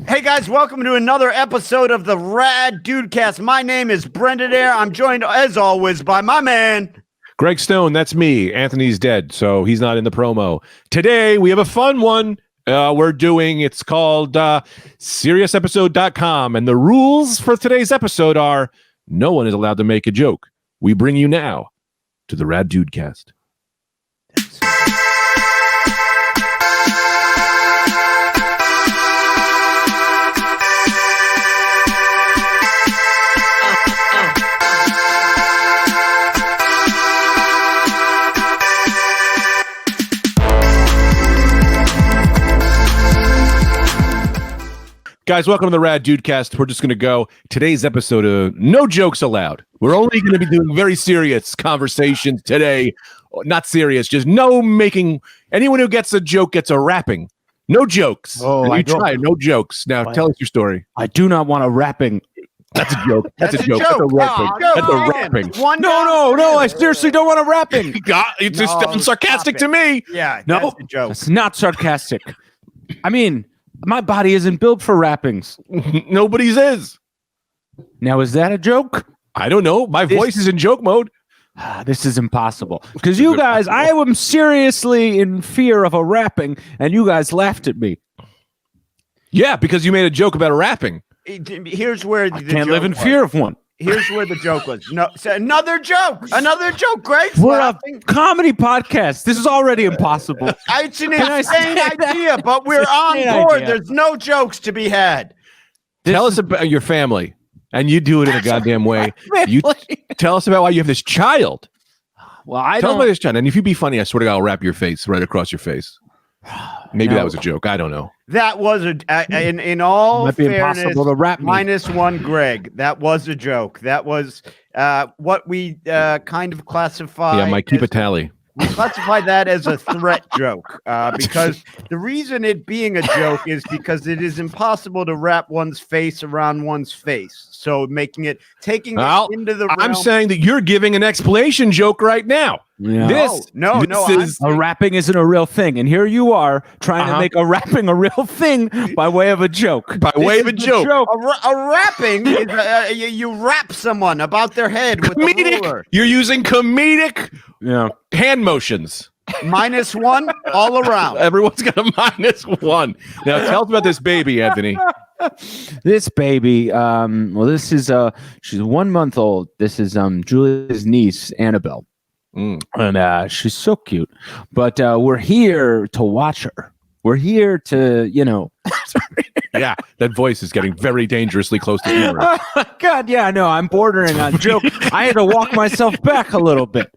Hey guys, welcome to another episode of the Rad Dudecast. My name is Brendan Air. I'm joined as always by my man Greg Stone. That's me. Anthony's dead, so he's not in the promo. Today we have a fun one. It's called SeriousEpisode.com, and the rules for today's episode are no one is allowed to make a joke. We bring you now to the Rad Dudecast. Guys, welcome to the Rad Dudecast. We're just going to go today's episode of No Jokes Allowed. We're only going to be doing very serious conversations today. Not serious, just no making. Anyone who gets a joke gets a rapping. No jokes. Oh, you try. No jokes. Now, tell us your story. I do not want a rapping. That's a joke. That's a joke. That's a rapping. That's a rapping. No. I seriously don't want a rapping. It's just sarcastic to me. Yeah, no, that's a joke. It's not sarcastic. I mean, my body isn't built for rappings. Nobody's is. Now, is that a joke? I don't know. My voice is in joke mode. This is impossible. Because you guys, I am seriously in fear of a rapping, and you guys laughed at me. Yeah, because you made a joke about a rapping. Here's where I can't live in fear of one. Here's where the joke was. No, so another joke, Greg. We're a comedy podcast. This is already impossible. It's an insane idea, but we're on board. There's no jokes to be had. Tell us about your family, and you do it in a goddamn way. You tell us about why you have this child. Well, tell us about this child, and if you be funny, I swear to God, I'll wrap your face right across your face. Maybe that was a joke. I don't know. That was in all might be fairness, impossible to rap -1 Greg. That was a joke. That was what we kind of classify. Yeah, Mike, keep a tally. We classify that as a threat joke because the reason it being a joke is because it is impossible to wrap one's face around one's face. So taking it into the realm. I'm saying that you're giving an explanation joke right now. Yeah. No. A rapping isn't a real thing, and here you are trying to make a rapping a real thing by way of a joke. By way of a joke. A rapping is you rap someone about their head with a ruler. You're using comedic hand motions. -1 all around. Everyone's got a -1. Now tell us about this baby, Anthony. This baby, this is she's 1 month old. This is Julia's niece, Annabelle. And she's so cute. But we're here to watch her. We're here to, Yeah, that voice is getting very dangerously close to humor. Oh, God, yeah, I know. I'm bordering on joke. I had to walk myself back a little bit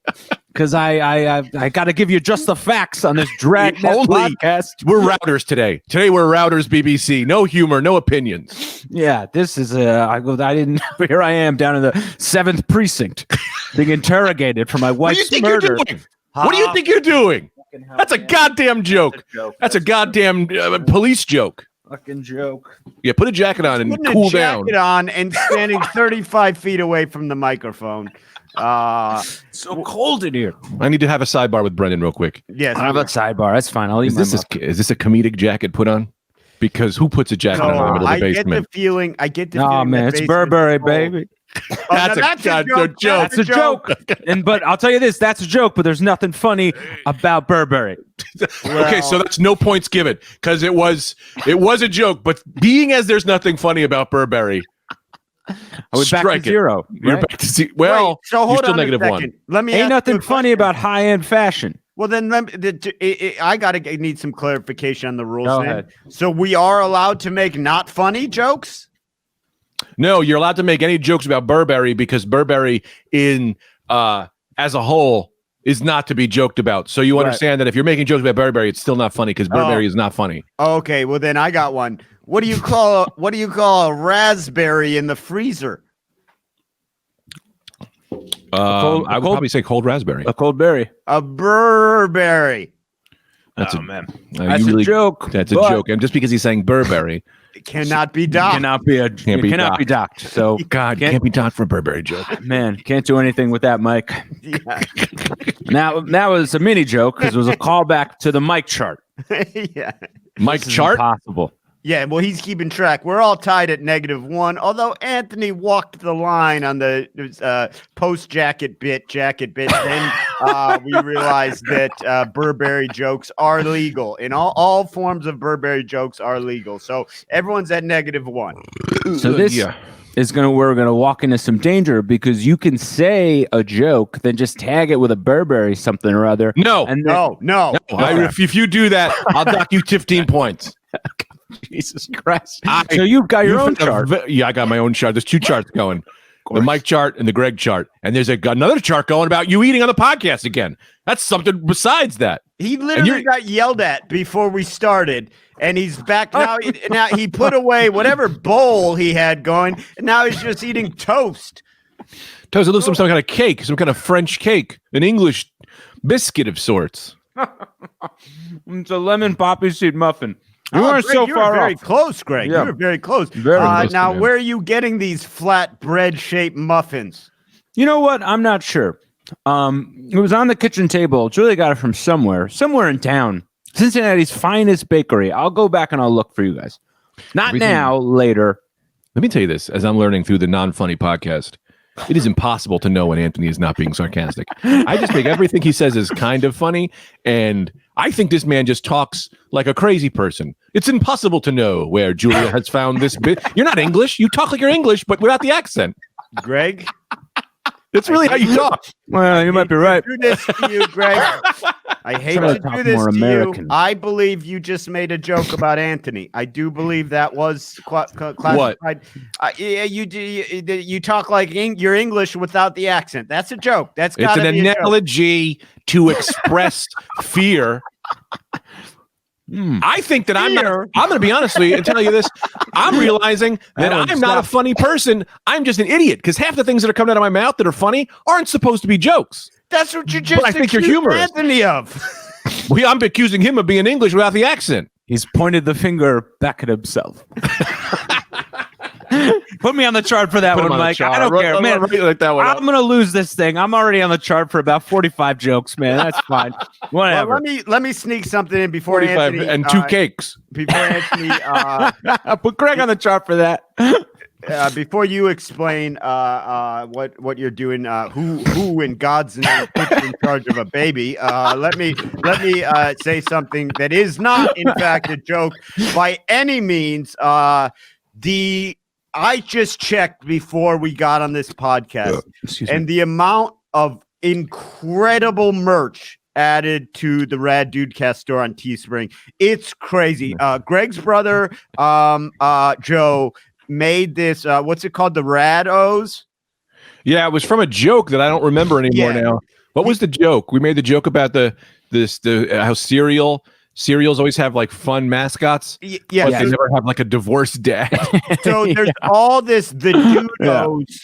because I got to give you just the facts on this dragnet podcast. We're routers today. Today we're routers BBC. No humor, no opinions. Yeah, this is here I am down in the 7th precinct being interrogated for my wife's murder. What do you think you're doing? That's a goddamn joke. That's a goddamn police joke. Fucking joke. Yeah, put a jacket on and cool down. Jacket on and standing 35 feet away from the microphone. So cold in here. I need to have a sidebar with Brendan real quick. Yes, I have a sidebar. That's fine. I'll eat Is this a comedic jacket put on? Because who puts a jacket on in the middle of the basement? I get the feeling. Oh man, it's Burberry, baby. That's a joke. That's a joke. But I'll tell you this, that's a joke, but there's nothing funny about Burberry. Okay, so that's no points given because it was a joke, but being as there's nothing funny about Burberry, I was back to zero. You're back to zero. Well, wait, so hold on still -1. Let me. Ain't nothing funny about high-end fashion. Well, then I need some clarification on the rules. Go ahead. So we are allowed to make not funny jokes? No, you're allowed to make any jokes about Burberry because Burberry as a whole is not to be joked about. So you understand that if you're making jokes about Burberry, it's still not funny because Burberry is not funny. Okay, well then I got one. What do you call a raspberry in the freezer? I would probably say cold raspberry. A cold berry. A Burberry. That's man. That's a joke. That's a joke. And just because he's saying Burberry, it cannot be docked. Cannot be docked. So God, can't be docked for a Burberry joke. Man, can't do anything with that, Mike. Yeah. Now that was a mini joke because it was a callback to the Mike chart. Yeah. Mike chart? Impossible. Yeah, well, he's keeping track. We're all tied at -1, although Anthony walked the line on the post jacket bit. Then we realized that Burberry jokes are legal. In all forms of Burberry jokes are legal. So everyone's at -1. So this we're gonna walk into some danger because you can say a joke, then just tag it with a Burberry something or other. No. If you do that, I'll dock you 15 points. Jesus Christ. So you've got your own chart. Yeah, I got my own chart. There's 2 charts going. The Mike chart and the Greg chart. And there's another chart going about you eating on the podcast again. That's something besides that. He literally got yelled at before we started, and he's back now. Now he put away whatever bowl he had going, and now he's just eating toast. Toast, it looks like some kind of cake, some kind of French cake, an English biscuit of sorts. It's a lemon poppy seed muffin. You are so far very close, Greg. Yeah. You were very close. Now, where are you getting these flat bread-shaped muffins? You know what? I'm not sure. It was on the kitchen table. Julia got it from somewhere in town. Cincinnati's finest bakery. I'll go back and I'll look for you guys. Not now, later. Let me tell you this, as I'm learning through the non-funny podcast, it is impossible to know when Anthony is not being sarcastic. I just think everything he says is kind of funny, and I think this man just talks like a crazy person. It's impossible to know where Julia has found this bit. You're not English. You talk like you're English, but without the accent. Greg? That's really how you talk. Well, you might be right. Do this to you, Greg. I hate to do this to American. you. I believe you just made a joke about Anthony. I do believe that was classified. What? You talk like you're English without the accent. That's a joke. It's an analogy to express fear. I think that I'm going to be honest with you and tell you this. I'm realizing that I'm not a funny person. I'm just an idiot because half the things that are coming out of my mouth that are funny aren't supposed to be jokes. That's what you just I think you're humorous. Anthony of. I'm accusing him of being English without the accent. He's pointed the finger back at himself. Put me on the chart for that one, Mike. I don't care, man. I'm going to lose this thing. I'm already on the chart for about 45 jokes, man. That's fine. Whatever. Well, let me sneak something in before 45 Anthony and 2 cakes. Before Anthony, put Greg on the chart for that. Before you explain what you're doing, who in God's name puts in charge of a baby? Let me say something that is not, in fact, a joke by any means. I just checked before we got on this podcast, and the amount of incredible merch added to the Rad Dudecast store on Teespring, it's crazy. Greg's brother, Joe, made this. What's it called? The Rad-O's? Yeah, it was from a joke that I don't remember anymore now. What was the joke? We made the joke about how cereals always have like fun mascots. But they never have like a divorced dad. So there's all the Dudos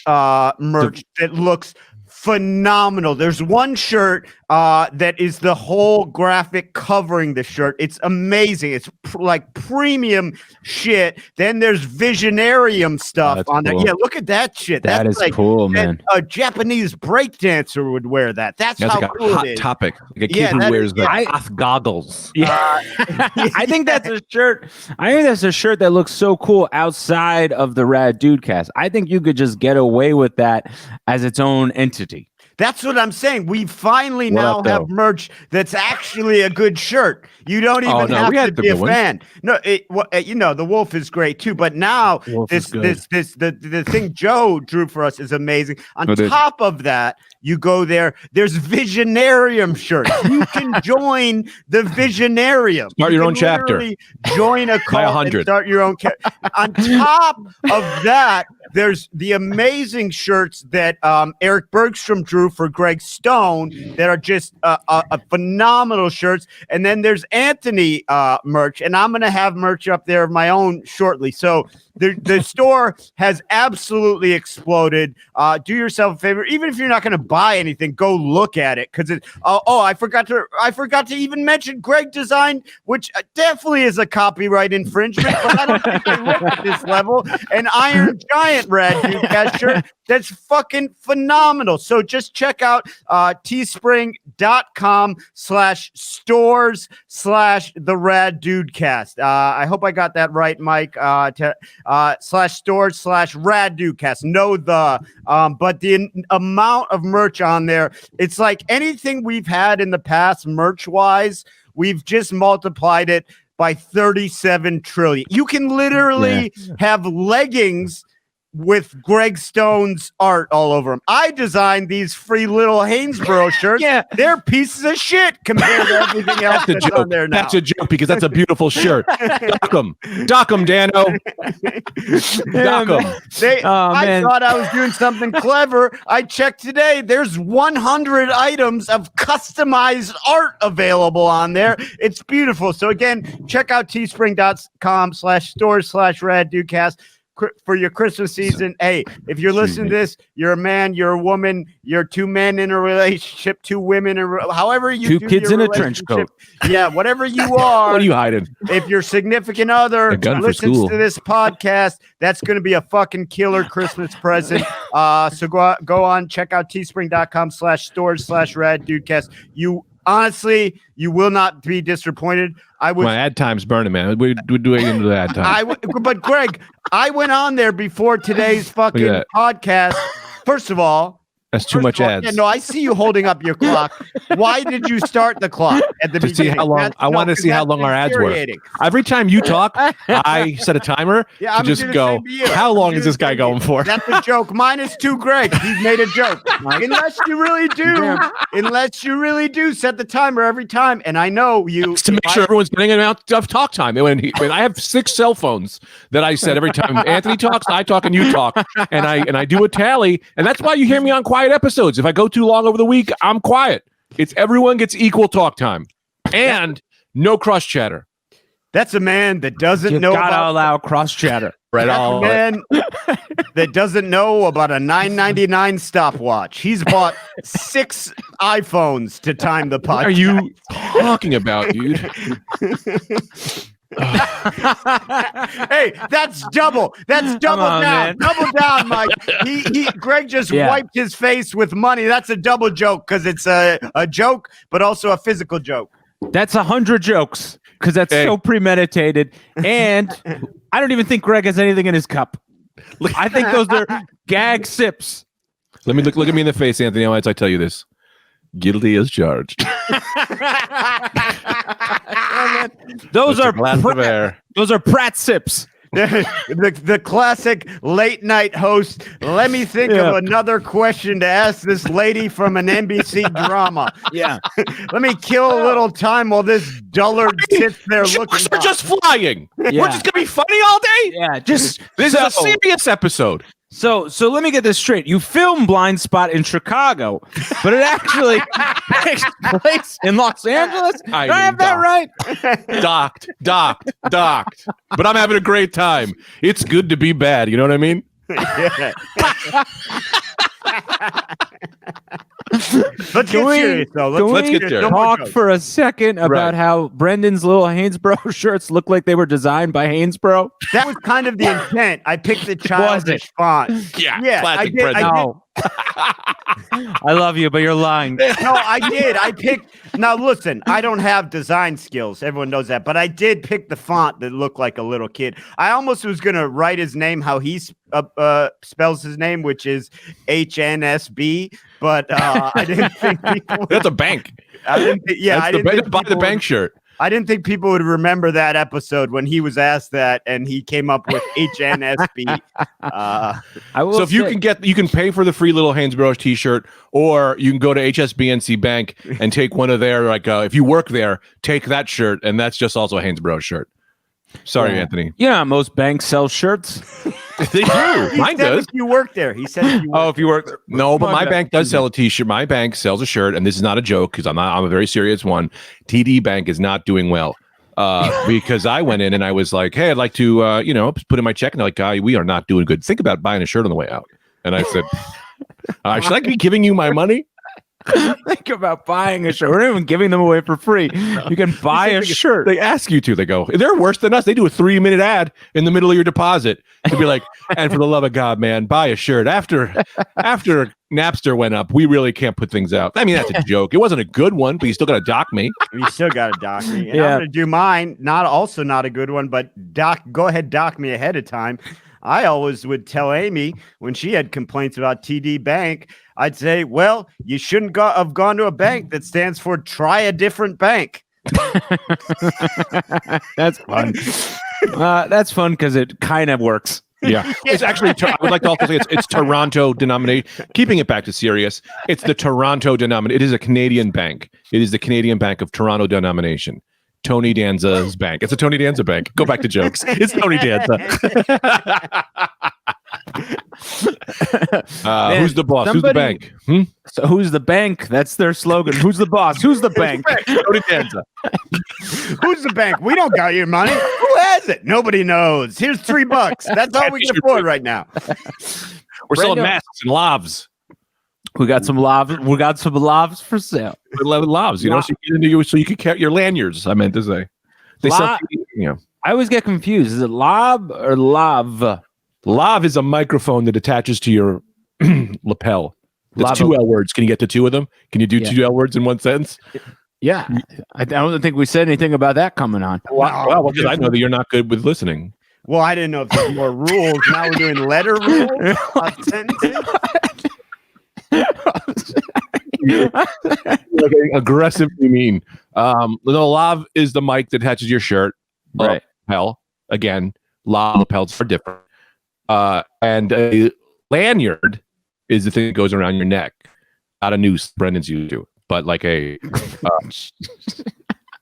merch that looks phenomenal. There's one shirt that is the whole graphic covering the shirt. It's amazing. It's like premium shit. Then there's Visionarium stuff on there. Yeah, look at that shit. That's like, cool, man. A Japanese breakdancer would wear that. That's how like cool Hot it is. Topic. Like a kid who wears the goth goggles. Yeah. I think that's a shirt. I think that's a shirt that looks so cool outside of the Rad Dudecast. I think you could just get away with that as its own entity. That's what I'm saying. We finally now have merch that's actually a good shirt. You don't even have to be a fan. No, the Wolf is great too. But now the thing Joe drew for us is amazing. On top of that, you go there. There's Visionarium shirts. You can join the Visionarium. Start your own chapter. Join a cult and start your own. On top of that, there's the amazing shirts that Eric Bergstrom drew for Greg Stone that are just a phenomenal shirts. And then there's Anthony merch, and I'm going to have merch up there of my own shortly. So the store has absolutely exploded. Do yourself a favor, even if you're not going to buy anything, go look at it because it. I forgot to even mention Greg designed, which definitely is a copyright infringement, but I don't think they look at this level. An Iron Giant giant Rad Dudecast shirt that's fucking phenomenal. So just check out teespring.com/stores/the Rad Dudecast. I hope I got that right, Mike. /stores/Rad Dudecast. No, but the amount of merch on there, it's like anything we've had in the past merch wise, we've just multiplied it by 37 trillion. You can literally have leggings with Greg Stone's art all over them. I designed these free little Hainsborough shirts. Yeah, they're pieces of shit compared to everything else that's on there now. That's a joke because that's a beautiful shirt. Dock 'em, Dano. Dock 'em. I thought I was doing something clever. I checked today. There's 100 items of customized art available on there. It's beautiful. So again, check out teespring.com/stores/Rad Dudecast for your Christmas season. Hey, if you're listening to this, you're a man, you're a woman, you're two men in a relationship, two women, however you two do kids your in a trench coat. Yeah, whatever you are. What are you hiding? If your significant other listens to this podcast, that's going to be a fucking killer Christmas present. So go on, check out teespring.com/stores/Rad Dudecast. Honestly, you will not be disappointed. My ad time's burning, man. We're doing into the ad time. But Greg, I went on there before today's fucking podcast. First of all, that's too much ads. Yeah, no, I see you holding up your clock. Why did you start the clock at the beginning? See how long? I want to see how long our ads were. Every time you talk, I set a timer to just go. How long is this guy going for? That's a joke. -2, Greg. He's made a joke. Unless you really do, set the timer every time. And I know you to make sure everyone's getting an amount of talk time. When I have 6 cell phones that I set every time Anthony talks, I talk, and you talk, and I do a tally, and that's why you hear me on quiet episodes. If I go too long over the week, I'm quiet. It's everyone gets equal talk time and no cross chatter. That's a man that doesn't You've know gotta allow cross chatter. Right. That's a man that doesn't know about a $9.99 stopwatch. He's bought 6 iPhones to time the podcast. What are you talking about, dude? Hey, that's double. That's double down. Man. Double down, Mike. Greg just wiped his face with money. That's a double joke because it's a joke, but also a physical joke. That's 100 jokes because that's so premeditated. And I don't even think Greg has anything in his cup. I think those are gag sips. Look at me in the face, Anthony. As I tell you this. Guilty as charged. Those are Pratt sips. the classic late night host. Let me think of another question to ask this lady from an NBC drama. Yeah. Let me kill a little time while this dullard sits there looking. We're just flying. Yeah. We're just gonna be funny all day. Yeah. This is a serious episode. So let me get this straight. You filmed Blind Spot in Chicago, but it actually takes place in Los Angeles. Did I have that right? Docked. But I'm having a great time. It's good to be bad. You know what I mean? Yeah. Let's get serious, though. Let's get there. Talk for a second about how Brendan's little Hainsborough shirts look like they were designed by Hainsborough. That was kind of the intent. I picked the childish font. Yeah, classic Brendan. I love you, but you're lying. No, I did. I picked. Now, listen, I don't have design skills. Everyone knows that. But I did pick the font that looked like a little kid. I almost was going to write his name how he spells his name, which is HNSB. But I didn't think people. That's a bank. I didn't buy the bank shirt. I didn't think people would remember that episode when he was asked that, and he came up with HNSB. So if you can pay for the free little Hainsborough T-shirt, or you can go to HSBNC Bank and take one of their if you work there, take that shirt, and that's just also a Hainsborough shirt. Sorry, Anthony. You know how most banks sell shirts. They do. Mine does. If you work there, he said. If you work there. No, but my bank does sell a T-shirt. My bank sells a shirt, and this is not a joke because I'm a very serious one. TD Bank is not doing well because I went in and I was like, "Hey, I'd like to, put in my check." And they're like, "We are not doing good. Think about buying a shirt on the way out." And I said, "Should I be giving you my money?" Think about buying a shirt. We're not even giving them away for free. You can buy a shirt. They ask you to. They go, they're worse than us. They do a 3-minute ad in the middle of your deposit to be like, and for the love of God, man, buy a shirt. After Napster went up, we really can't put things out. I mean, that's a joke. It wasn't a good one, but you still got to dock me. You still got to dock me. And I'm going to do mine. Not a good one, but go ahead, dock me ahead of time. I always would tell Amy when she had complaints about TD Bank, I'd say, well, you shouldn't have gone to a bank that stands for try a different bank. That's fun. That's fun because it kind of works. Yeah. It's actually, I would like to also say it's Toronto denominated. Keeping it back to serious, it's the Toronto denominated. It is a Canadian bank. It is the Canadian Bank of Toronto denomination. Tony Danza's bank. It's a Tony Danza bank. Go back to jokes. It's Tony Danza. Who's the boss? Who's the bank? So who's the bank? That's their slogan. Who's the boss? Who's the bank? Tony Danza. Who's the bank? We don't got your money. Who has it? Nobody knows. Here's $3. That's all we can afford right now. We're selling masks and lavs. We got some lavs. We got some lavs for sale. Lavs, you know, so you can carry your lanyards. I meant to say. They sell. I always get confused. Is it lob or lav? Lav is a microphone that attaches to your lapel. That's 2 L words. Can you get to 2 of them? Can you do 2 L words in one sentence? Yeah. I don't think we said anything about that coming on. Well, because I know that you're not good with listening. Well, I didn't know if there's more rules. Now we're doing letter rules on sentences. Like aggressive, you mean? No, lav is the mic that attaches your shirt. Right. Lapel. Again, lapels are different. And a lanyard is the thing that goes around your neck. Not a noose, Brendan's used to, but like a.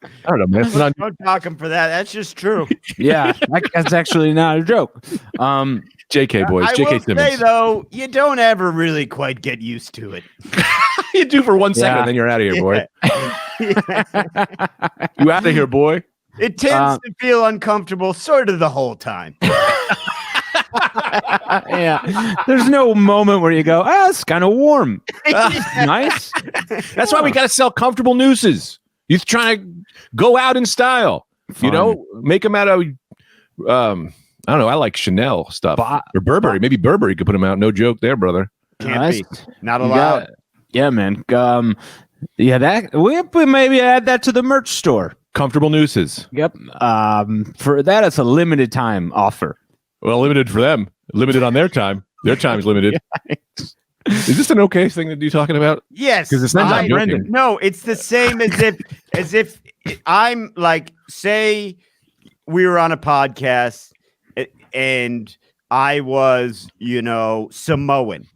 I don't know, man. Don't knock him for that. That's just true. Yeah, that's actually not a joke. JK boys, JK will Simmons. say though, you don't ever really quite get used to it. You do for 1 second, and then you're out of here, boy. You out of here, boy. It tends to feel uncomfortable sort of the whole time. Yeah, there's no moment where you go, it's kind of warm. Nice. That's why we got to sell comfortable nooses. You're trying to go out in style. Fun. You know, make them out of, I don't know. I like Chanel stuff or Burberry. Maybe Burberry could put them out. No joke there, brother. Can't be. Not allowed. Yeah, man. That we maybe add that to the merch store. Comfortable nooses. Yep. For that, it's a limited time offer. Well, limited for them. Limited on their time. Their time is limited. Is this an okay thing that you're talking about? Yes. Because it's not Brendan. No, it's the same as if I'm like, say we were on a podcast and I was, Samoan.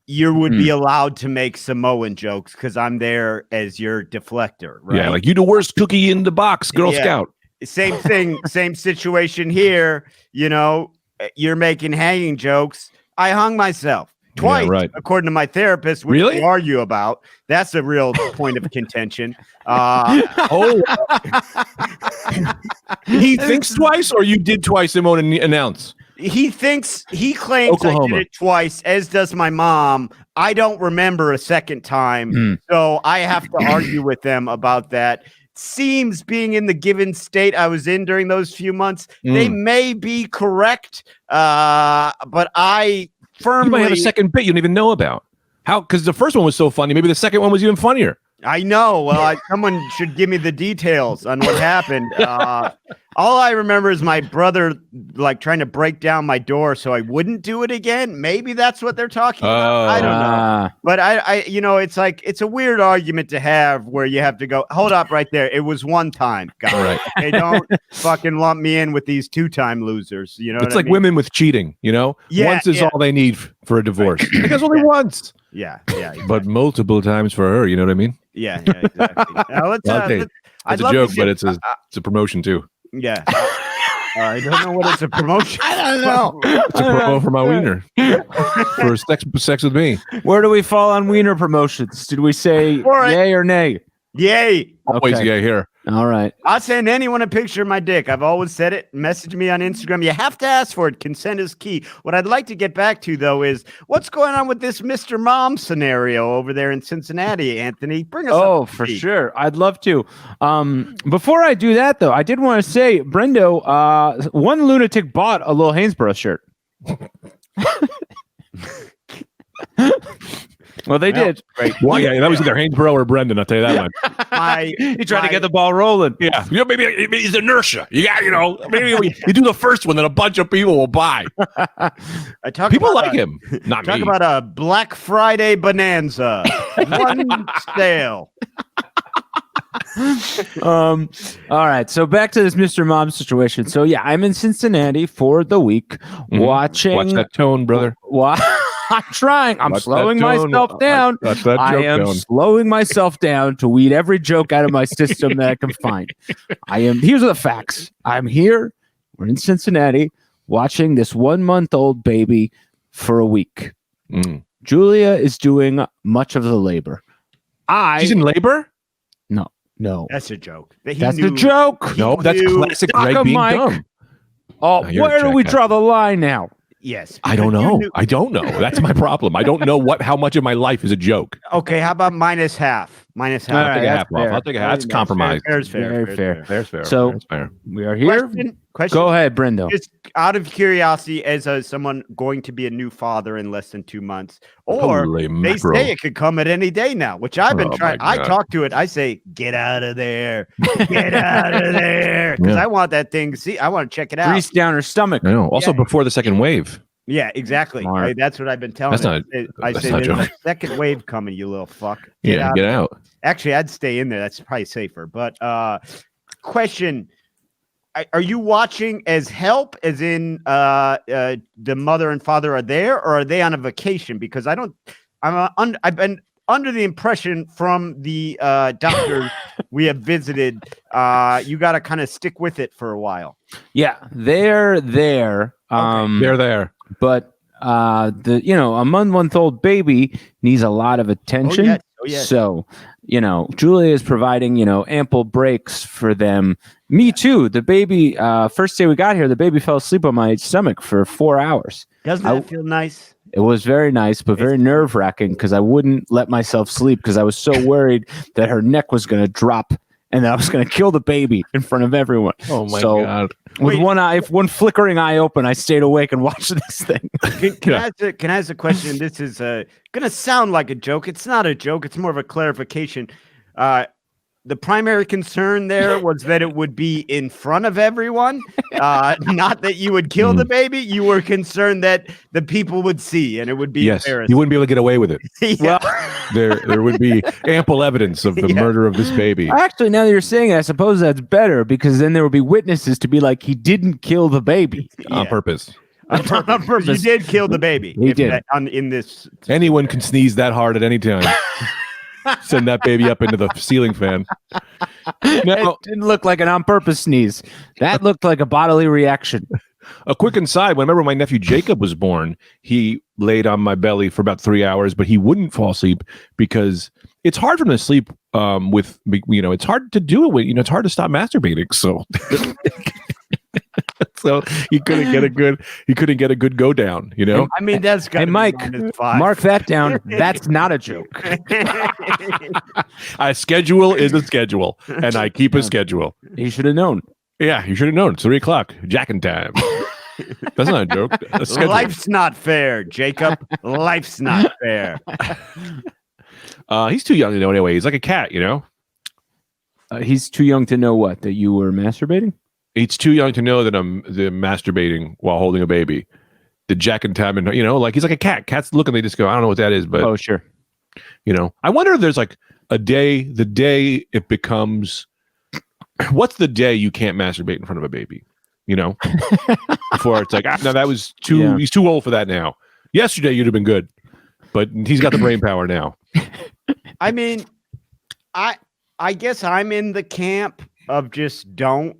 You would be allowed to make Samoan jokes because I'm there as your deflector, right? Yeah, like you the worst cookie in the box, Girl Scout. Same thing, same situation here. You're making hanging jokes. I hung myself twice, according to my therapist, which we argue about. That's a real point of contention. He thinks twice, or you did twice and won't announce? He claims Oklahoma. I did it twice, as does my mom. I don't remember a second time, so I have to argue with them about that. Seems being in the given state I was in during those few months, they may be correct, but I firmly... You might have a second bit you don't even know about. How? Because the first one was so funny. Maybe the second one was even funnier. I know. Well, someone should give me the details on what happened. All I remember is my brother trying to break down my door so I wouldn't do it again. Maybe that's what they're talking about. I don't know. But I it's like, it's a weird argument to have where you have to go, hold up right there. It was one time, guys. Right. They don't fucking lump me in with these 2-time losers. It's like women with cheating, Yeah, once is all they need for a divorce. Right. Because only once. Yeah. Exactly. But multiple times for her, you know what I mean? Yeah, exactly. Now it's a joke, but it's a promotion too. Yeah. I don't know what it's a promotion. I don't know. It's a promo for my wiener. For sex with me. Where do we fall on wiener promotions? Did we say yay or nay? Yay. Always yay here. All right. I'll send anyone a picture of my dick. I've always said it. Message me on Instagram. You have to ask for it. Consent is key. What I'd like to get back to, though, is what's going on with this Mr. Mom scenario over there in Cincinnati, Anthony? Bring us up. Oh, for sure. I'd love to. Before I do that, though, I did want to say, Brendo, one lunatic bought a little Hainsborough shirt. Well, they did. Great. Well, yeah, that was either Hainsborough or Brendan. I'll tell you that one. He tried to get the ball rolling. Yeah, maybe it's inertia. You got, maybe you do the first one, then a bunch of people will buy. People like him. Not talk me. about a Black Friday bonanza. One sale. All right, so back to this Mr. Mom situation. So yeah, I'm in Cincinnati for the week watching. Watch that tone, brother. I'm trying. I'm Watch slowing that tone. myself down. Watch that I joke am tone. slowing myself down to weed every joke out of my system that I can find. Here's the facts. I'm here. We're in Cincinnati watching this 1-month-old baby for a week. Julia is doing much of the labor. She's in labor? No. That's a joke. That's a joke. No, that's classic Greg being dumb. Oh, No, you're where a do we jackass. draw the line now? Yes. I don't know. I don't know. That's my problem. I don't know how much of my life is a joke. Okay, how about minus half? Minus half. I'll take a that's half off. fair. I'll take a half. That's compromise. Fair's fair. Very fair. Fair's fair. So- Fair's fair. We are here. Question. Go ahead, Brendo. Just out of curiosity, as someone going to be a new father in less than 2 months, or Holy they mackerel. say it could come at any day now, which I've been Oh, trying. my I God. talk to it. I say, get out of there, get out of there, because Yeah. I want that thing. See, I want to check it out. Grease down her stomach. I know. Also, Yeah. before the second wave. Yeah, exactly. Smart. That's what I've been telling. That's not- I that's say not there's a joking. second wave coming, you little fuck. Get out. Actually, I'd stay in there. That's probably safer. But question: Are you watching as help, as in the mother and father are there, or are they on a vacation? Because I've been under the impression from the doctors we have visited, you got to kind of stick with it for a while. Yeah, they're there. They're there. But a 1-month-old baby needs a lot of attention. Oh, yes. So, Julia is providing, ample breaks for them. Me too. The baby, first day we got here, the baby fell asleep on my stomach for 4 hours. Doesn't that feel nice? It was very nice, but very nerve-wracking because I wouldn't let myself sleep because I was so worried that her neck was going to drop and that I was going to kill the baby in front of everyone. Oh, my So, God. With one flickering eye open, I stayed awake and watched this thing. Can I ask a question? This is going to sound like a joke. It's not a joke. It's more of a clarification. The primary concern there was that it would be in front of everyone, not that you would kill the baby. You were concerned that the people would see and it would be Yes, embarrassing. you wouldn't be able to get away with it. Yeah. There would be ample evidence of the murder of this baby. Actually, now that you're saying it, I suppose that's better because then there will be witnesses to be like, he didn't kill the baby. On purpose. On purpose. You did kill the baby. He did. In this. Anyone can sneeze that hard at any time. Send that baby up into the ceiling fan. Now, It didn't look like an on-purpose sneeze. That looked like a bodily reaction. a quick inside, whenever my nephew Jacob was born, he laid on my belly for about 3 hours, but he wouldn't fall asleep because it's hard for him to sleep it's hard to do it with, it's hard to stop masturbating. So so he couldn't get a good go down, I mean, that's got Hey, Mike, mark that down. That's not a joke. A schedule is a schedule, and I keep a schedule. He should have known. Yeah, you should have known. It's 3 o'clock, jacking time. That's not a joke. A schedule. Life's not fair, Jacob. Life's not fair. He's too young to know anyway. He's like a cat, He's too young to know what? That you were masturbating? He's too young to know that I'm masturbating while holding a baby. The jacking time, and he's like a cat. Cats look and they just go, I don't know what that is, but Oh, sure. I wonder if there's like the day it becomes. What's the day you can't masturbate in front of a baby? Before it's like, no, that was too. Yeah. He's too old for that now. Yesterday you'd have been good, but he's got the brain power now. I mean, I guess I'm in the camp of just don't.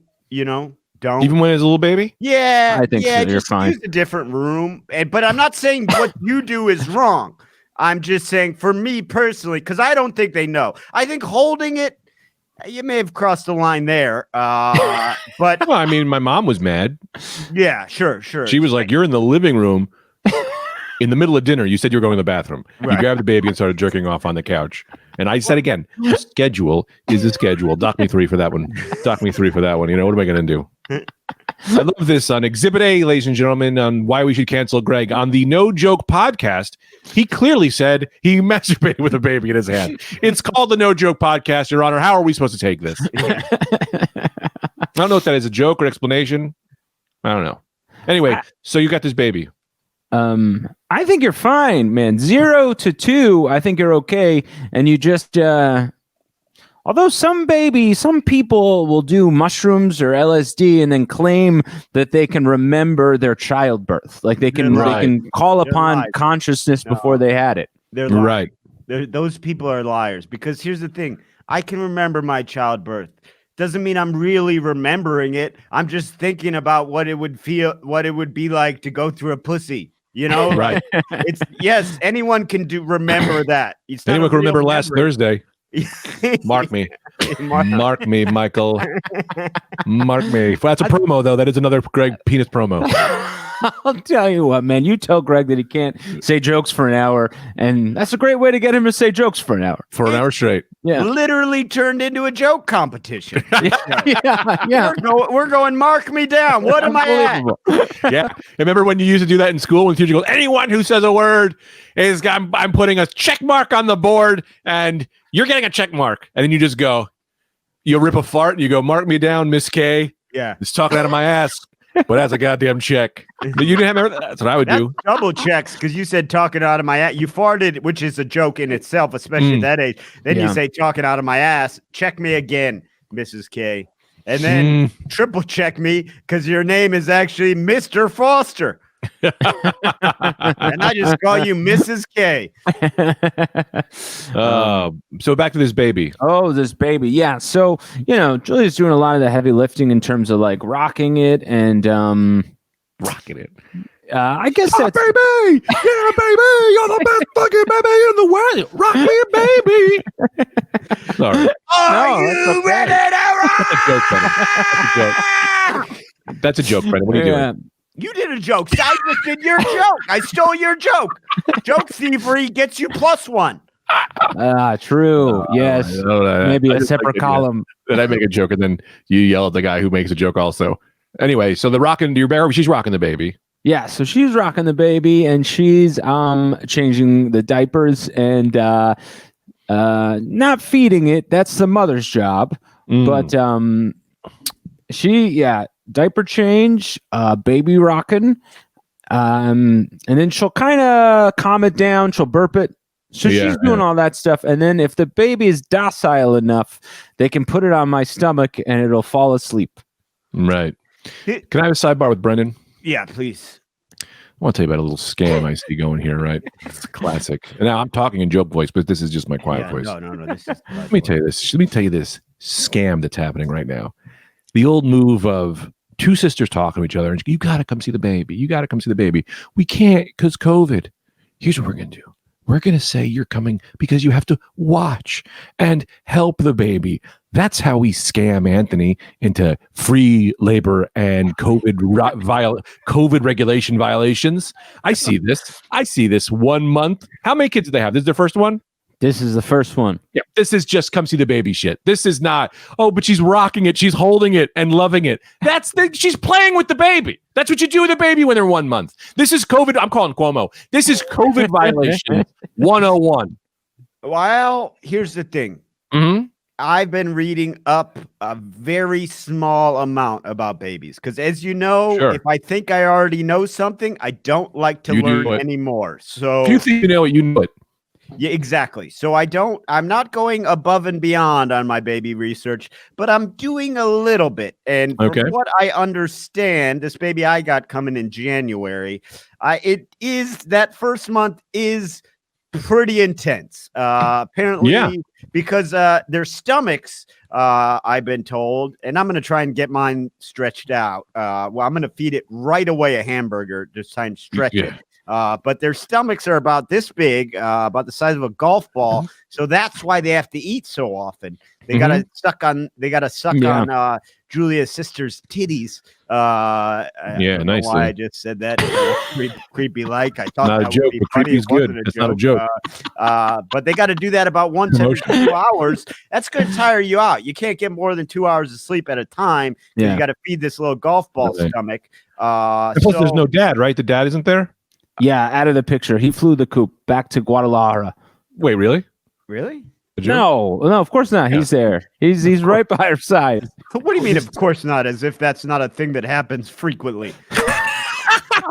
Don't. Even when he's a little baby. Yeah, I think so. You're just fine. use a different room. But I'm not saying what you do is wrong. I'm just saying for me personally, because I don't think they know. I think holding it You may have crossed the line there, but well, I mean, my mom was mad. Yeah, sure. She was like, "You're in the living room in the middle of dinner. You said you were going to the bathroom. Right. You grabbed the baby and started jerking off on the couch." And I said again, "The schedule is the schedule. Dock me 3 for that one. Dock me 3 for that one. You know what am I going to do?" I love this on Exhibit A, ladies and gentlemen, on why we should cancel Greg on the No Joke podcast. He clearly said he masturbated with a baby in his hand. It's called the No Joke podcast, Your Honor. How are we supposed to take this? I don't know if that is a joke or explanation. I don't know. Anyway, so you got this baby. I think you're fine, man. 0 to 2, I think you're okay. And you just, although some people will do mushrooms or LSD and then claim that they can remember their childbirth. Like they can call upon consciousness before they had it. They're right. Those people are liars, because here's the thing. I can remember my childbirth. Doesn't mean I'm really remembering it. I'm just thinking about what it would be like to go through a pussy. You know, right? It's yes, anyone can remember that. Anyone can remember last Thursday. Mark me. Mark me, Michael. Mark me. That's a promo, though. That is another Greg penis promo. I'll tell you what, man. You tell Greg that he can't say jokes for an hour, and that's a great way to get him to say jokes for an hour. For an hour straight. Yeah. Literally turned into a joke competition. Yeah. We're going, mark me down. What am I at? Yeah. Remember when you used to do that in school when the teacher goes, anyone who says a word is, I'm putting a check mark on the board, and you're getting a check mark. And then you just go, you rip a fart, and you go, mark me down, Miss K. Yeah. It's talking out of my ass. But that's a goddamn check. But you didn't have that's what I would do. Double checks, because you said talking out of my ass. You farted, which is a joke in itself, especially at that age. Then you say talking out of my ass. Check me again, Mrs. K. And then triple check me, because your name is actually Mr. Foster. And I just call you Mrs. K. So back to this baby. Oh, this baby. Yeah. So, Julia's doing a lot of the heavy lifting in terms of like rocking it and rocking it. I guess that's baby. Yeah, baby. You're the best fucking baby in the world. Rock me, baby. Sorry. Are you ready to rock? That's a joke, Brendan. What are you doing? You did a joke. I just did your joke. I stole your joke. Joke thievery gets you +1. True. Yes. Maybe a separate column. Then I make a joke, and then you yell at the guy who makes a joke also. Anyway, so she's rocking the baby. Yeah, so she's rocking the baby, and she's changing the diapers and not feeding it. That's the mother's job. But diaper change, baby rocking, and then she'll kind of calm it down. She'll burp it. So she's doing all that stuff. And then if the baby is docile enough, they can put it on my stomach and it'll fall asleep. Right. Can I have a sidebar with Brendan? Yeah, please. I want to tell you about a little scam I see going here, right? It's classic. And now I'm talking in joke voice, but this is just my quiet voice. No. This is Let me tell you this scam that's happening right now. The old move of two sisters talking to each other, and you got to come see the baby. You got to come see the baby. We can't because COVID. Here's what we're going to do. We're going to say you're coming because you have to watch and help the baby. That's how we scam Anthony into free labor and COVID regulation violations. I see this 1 month. How many kids do they have? This is their first one? This is the first one. Yeah, this is just come see the baby shit. This is not, but she's rocking it. She's holding it and loving it. She's playing with the baby. That's what you do with a baby when they're 1 month. This is COVID. I'm calling Cuomo. This is COVID violation 101. Well, here's the thing. I've been reading up a very small amount about babies because, as you know, if I think I already know something, I don't like to learn anymore. So if you think you know it, you know it. Yeah, exactly. So I'm not going above and beyond on my baby research, but I'm doing a little bit. And from what I understand, this baby I got coming in January, that first month is pretty intense. Apparently, because their stomachs, I've been told, and I'm going to try and get mine stretched out. I'm going to feed it right away a hamburger, just try and stretch it. but their stomachs are about this big, about the size of a golf ball. So that's why they have to eat so often. They gotta suck on. They gotta suck on Julia's sister's titties. I don't know why I just said that. Creepy like. I thought not that a joke, would be but funny. creepy is good. It's not a joke. But they got to do that about once every 2 hours. That's going to tire you out. You can't get more than 2 hours of sleep at a time. You got to feed this little golf ball stomach. Plus, there's no dad, right? The dad isn't there. Yeah, out of the picture. He flew the coop back to Guadalajara. Wait, really? Really? No, of course not. Yeah. He's there. He's right by her side. What do you mean, of course not? As if that's not a thing that happens frequently.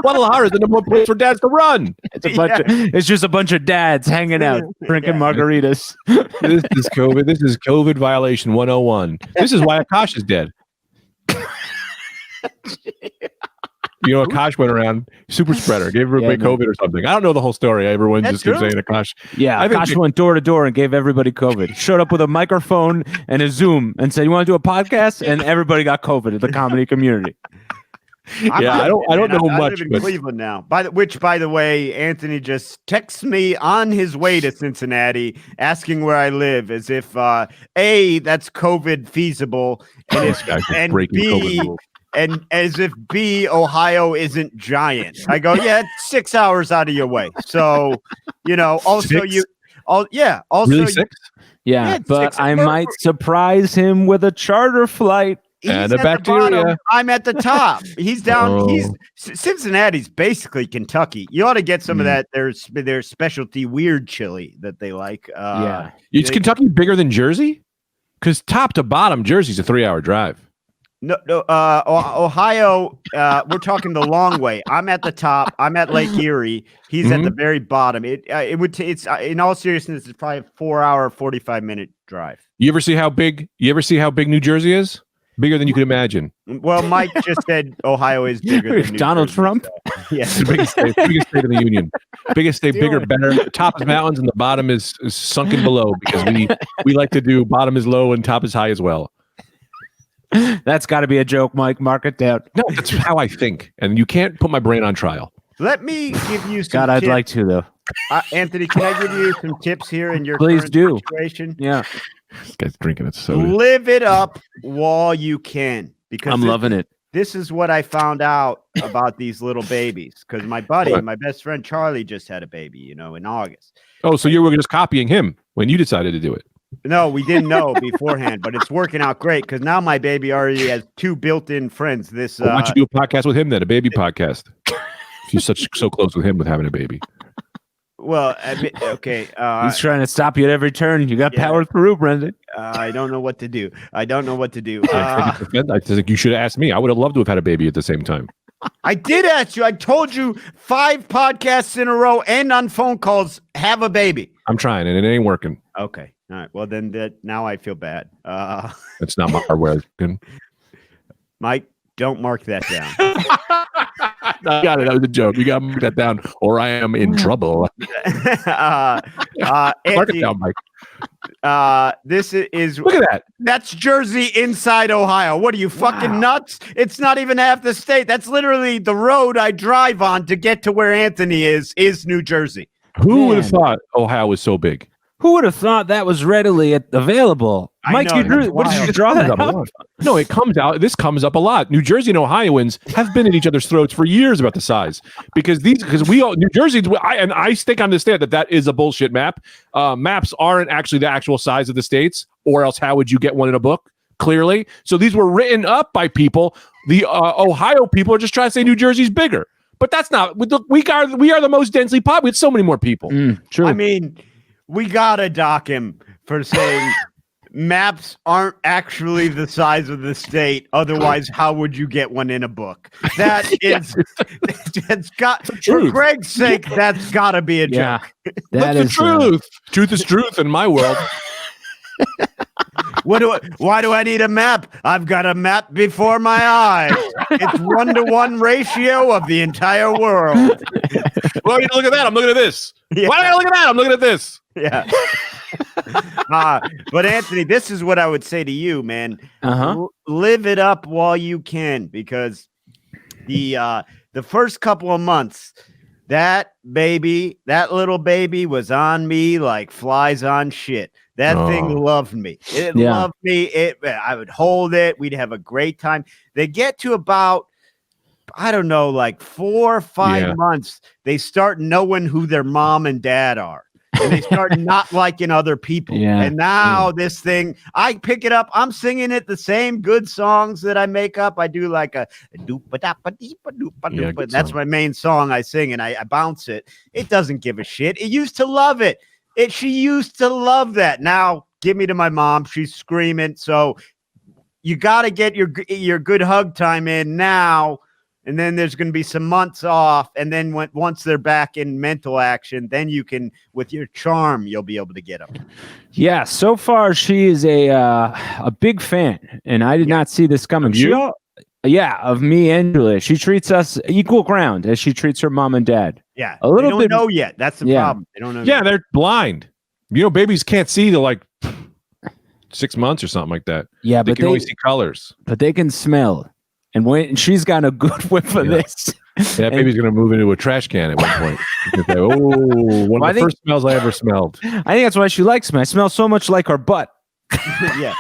Guadalajara is the number one place for dads to run. It's just a bunch of dads hanging out, drinking margaritas. This is COVID. This is COVID violation 101. This is why Akash is dead. You know, Akash went around, super spreader, gave everybody COVID or something. I don't know the whole story. Everyone just keeps saying Akash. Yeah, Akash went door to door and gave everybody COVID. Showed up with a microphone and a Zoom and said, "You want to do a podcast?" And everybody got COVID at the comedy community. I don't know much. I live in Cleveland now. By the way, Anthony just texts me on his way to Cincinnati, asking where I live, as if that's COVID feasible, and B. And as if B, Ohio isn't giant. I go, yeah, it's 6 hours out of your way. So, also six? Also really 6? Yeah, but I might surprise him with a charter flight. And a bacteria. I'm at the top. He's down. Cincinnati's basically Kentucky. You ought to get some of that. Their specialty weird chili that they like. Is Kentucky bigger than Jersey? Because top to bottom, Jersey's a 3-hour drive. No, Ohio, we're talking the long way. I'm at the top. I'm at Lake Erie. He's at the very bottom. It's in all seriousness, it's probably a 4-hour, 45-minute drive. You ever see how big New Jersey is? Bigger than you could imagine. Well, Mike just said Ohio is bigger than Donald Trump. Yeah, it's the biggest state in the union. Biggest state, bigger, better. The top is mountains and the bottom is sunken below, because we like to do bottom is low and top is high as well. That's got to be a joke, Mike. Mark it down. No, that's how I think, and you can't put my brain on trial. Let me give you some God, I'd like to, though. Anthony, can I give you some tips here in your current situation? Yeah. This guy's drinking it soda. Live it up while you can, because I'm loving it. This is what I found out about these little babies, because my buddy, my best friend Charlie, just had a baby, in August. Oh, so you were just copying him when you decided to do it? No, we didn't know beforehand, but it's working out great, because now my baby already has 2 built-in friends. Why don't you do a podcast with him then, a baby podcast? If you're so close with him with having a baby. Well, okay. He's trying to stop you at every turn. You got power through, Brendan. I don't know what to do. I think you should have asked me. I would have loved to have had a baby at the same time. I did ask you. I told you 5 podcasts in a row and on phone calls, have a baby. I'm trying, and it ain't working. Okay. All right. Well, then now I feel bad. It's not my way. Mike, don't mark that down. I got it. That was a joke. You got to mark that down, or I am in trouble. Mark it down, Mike. This is look at that. That's Jersey inside Ohio. What are you fucking nuts? It's not even half the state. That's literally the road I drive on to get to where Anthony is New Jersey. Who would have thought Ohio was so big? Who would have thought that was readily available? Mike, what did you draw that up? No, it comes out. This comes up a lot. New Jersey and Ohioans have been at each other's throats for years about the size, because New Jersey, I stick on this stand that is a bullshit map. Maps aren't actually the actual size of the states, or else how would you get one in a book? Clearly, so these were written up by people. The Ohio people are just trying to say New Jersey's bigger, but that's not. We are the most densely populated. With so many more people. True. I mean, we gotta dock him for saying maps aren't actually the size of the state. Otherwise, how would you get one in a book? That is, that's got, for Greg's sake, that's gotta be a joke. That is the truth. Truth is truth in my world. Why do I need a map? I've got a map before my eyes. It's 1-to-1 ratio of the entire world. Well, you look at that. I'm looking at this. Yeah. Why do I look at that? I'm looking at this. Yeah. But Anthony, this is what I would say to you, man. Live it up while you can, because the first couple of months, That little baby was on me like flies on shit. That thing loved me. It loved me. I would hold it. We'd have a great time. They get to about, I don't know, like 4 or 5 months. They start knowing who their mom and dad are. And they start not liking other people. Yeah. And now this thing, I pick it up. I'm singing it, the same good songs that I make up. I do like a doopa-dappa-deepa-doopa-doopa. That's my main song I sing, and I bounce it. It doesn't give a shit. It used to love it. She used to love that. Now, give me to my mom. She's screaming. So you got to get your good hug time in now. And then there's going to be some months off. And then once they're back in mental action, then you can, with your charm, you'll be able to get them. Yeah. So far, she is a big fan. And I did not see this coming. Of me and Julia. She treats us equal ground as she treats her mom and dad. Yeah. A little bit. They don't know yet. That's the problem. They don't know. Yeah, they're blind. Babies can't see till like 6 months or something like that. Yeah, they can only see colors. But they can smell. And she's got a good whiff of this. That baby's going to move into a trash can at one point. One of the first smells I ever smelled. I think that's why she likes me. I smell so much like her butt. Yeah.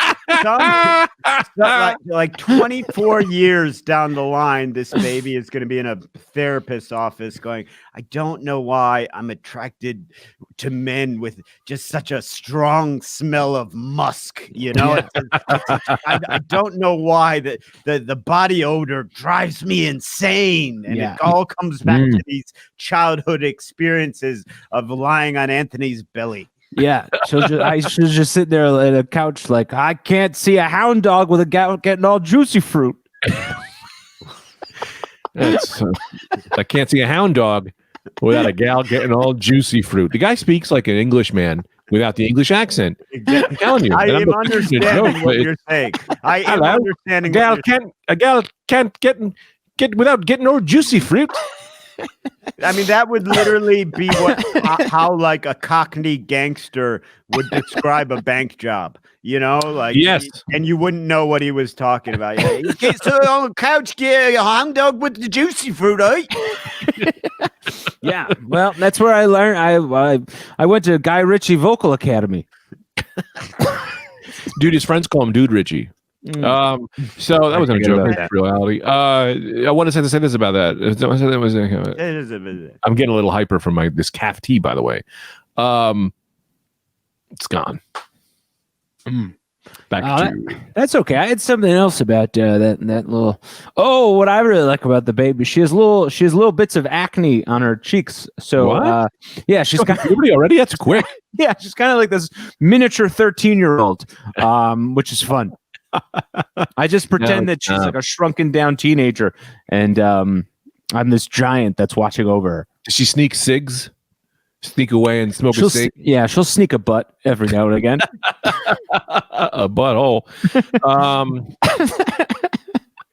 Like 24 years down the line, this baby is going to be in a therapist's office going, I don't know why I'm attracted to men with just such a strong smell of musk. I don't know why the body odor drives me insane. And it all comes back to these childhood experiences of lying on Anthony's belly. Yeah, she'll just sit there at a couch like, I can't see a hound dog with a gal getting all juicy fruit. I can't see a hound dog without a gal getting all juicy fruit. The guy speaks like an Englishman without the English accent. Exactly. I'm telling you. I am understanding what you're saying. I am understanding. A gal can't get without getting all juicy fruit. I mean, that would literally be how like a Cockney gangster would describe a bank job, yes, and you wouldn't know what he was talking about. Yeah, you get so on the couch, get a hound dog with the juicy fruit, eh? Yeah, well, that's where I learned. I went to Guy Ritchie Vocal Academy. Dude, his friends call him Dude Ritchie. So that was a joke in reality. I want to say this about that. I'm getting a little hyper from this calf tea, by the way. It's gone. Back to that's okay. I had something else about that little. Oh, what I really like about the baby, she has little bits of acne on her cheeks. So yeah, she's got puberty already. That's quick. Yeah, she's kind of like this miniature 13-year-old, which is fun. I just pretend that she's like a shrunken down teenager, and I'm this giant that's watching over her. Does she sneak cigs? Sneak away and smoke a cig? Yeah, she'll sneak a butt every now and again. A butthole.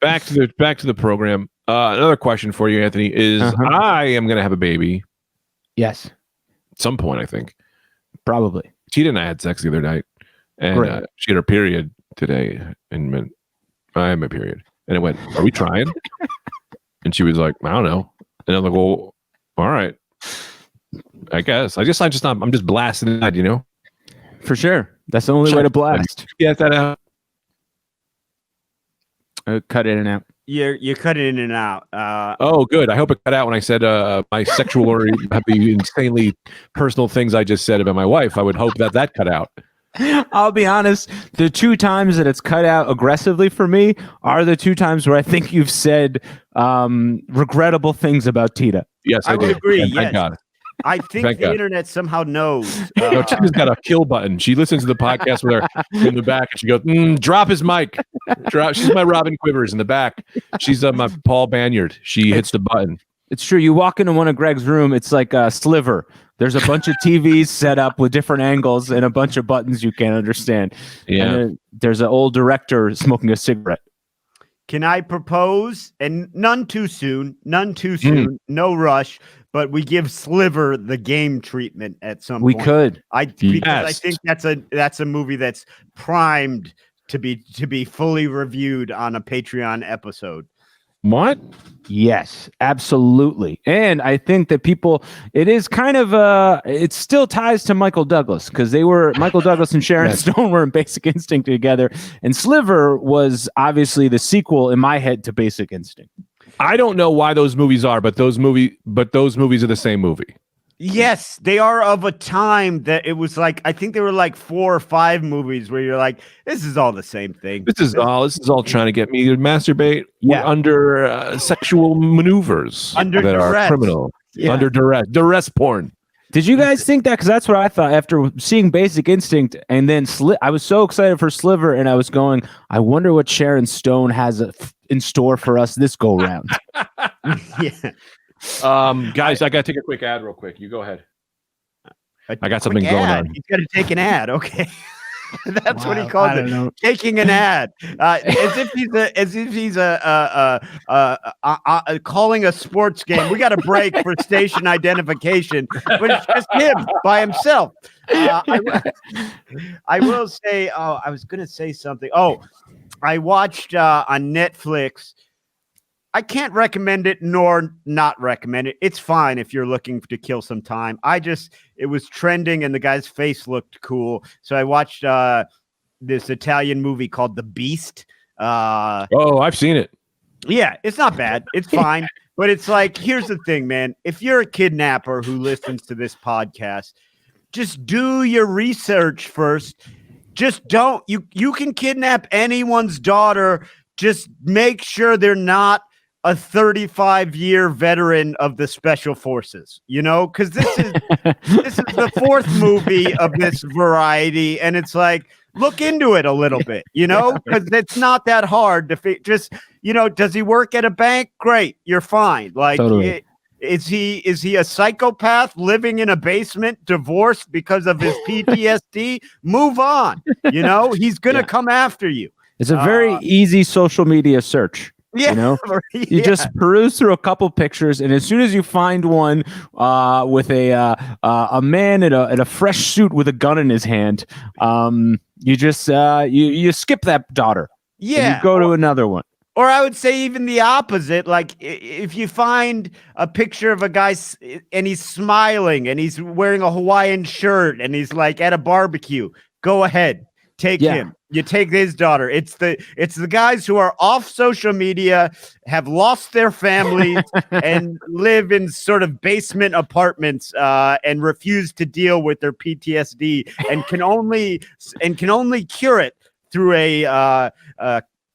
Back to the program. Another question for you, Anthony, is I am going to have a baby. Yes. At some point, I think. Probably. Cheetah and I had sex the other night, and she had her period today, and went, I had my period, and it went, are we trying? And she was like, I don't know, and I'm like, well, all right, I guess. I'm just blasting it, for sure. That's the only way to blast. Get that out. Cut in and out. You cut it in and out. Oh, good. I hope it cut out when I said my sexual or the insanely personal things I just said about my wife. I would hope that cut out. I'll be honest, the 2 times that it's cut out aggressively for me are the 2 times where I think you've said regrettable things about Tita. Yes, I would agree. Thank yes. God. I think the internet somehow knows. No, Tita's got a kill button. She listens to the podcast with her in the back, and she goes, drop his mic. She's my Robin Quivers in the back. She's my Paul Banyard. She hits the button. It's true. You walk into one of Greg's room, it's like a sliver. There's a bunch of TVs set up with different angles and a bunch of buttons you can't understand. Yeah. And there's an old director smoking a cigarette. Can I propose? And none too soon, no rush, but we give Sliver the game treatment at some point. We could. Because I think that's a movie that's primed to be fully reviewed on a Patreon episode. What? Yes, absolutely. And I think that it is kind of it still ties to Michael Douglas, because Michael Douglas and Sharon Stone were in Basic Instinct together, and Sliver was obviously the sequel in my head to Basic Instinct. I don't know why those movies are, but those movies are the same movie. Yes, they are of a time that it was like, I think there were like 4 or 5 movies where you're like, this is all the same thing. This is all trying to get me to masturbate under sexual maneuvers Under that duress. are criminal. Yeah. Under duress porn. Did you guys think that? Because that's what I thought after seeing Basic Instinct, and then I was so excited for Sliver, and I was going, I wonder what Sharon Stone has in store for us this go round. Yeah. Guys, I gotta take a quick ad real quick. You go ahead. I got something going on. He's got to take an ad. Okay. That's what he calls it. Taking an ad. As if he's calling a sports game. We got a break for station identification, but it's just him by himself. I will say, I was going to say something. I watched on Netflix. I can't recommend it nor not recommend it. It's fine if you're looking to kill some time. It was trending and the guy's face looked cool. So I watched this Italian movie called The Beast. I've seen it. Yeah, it's not bad. It's fine. But it's like, here's the thing, man. If you're a kidnapper who listens to this podcast, just do your research first. Just don't. You can kidnap anyone's daughter. Just make sure they're not a 35-year veteran of the special forces, because this is the 4th movie of this variety. And it's like, look into it a little bit, because it's not that hard to just, does he work at a bank? Great. You're fine. Like, totally. Is he a psychopath living in a basement, divorced because of his PTSD? Move on. He's going to come after you. It's a very easy social media search. Yeah, you just peruse through a couple pictures, and as soon as you find one with a man in a fresh suit with a gun in his hand, you just you skip that daughter. Yeah, and you go to another one. Or I would say even the opposite. Like if you find a picture of a guy and he's smiling and he's wearing a Hawaiian shirt and he's like at a barbecue, go ahead, take him. You take his daughter. It's the guys who are off social media, have lost their families, and live in sort of basement apartments and refuse to deal with their PTSD and can only cure it through a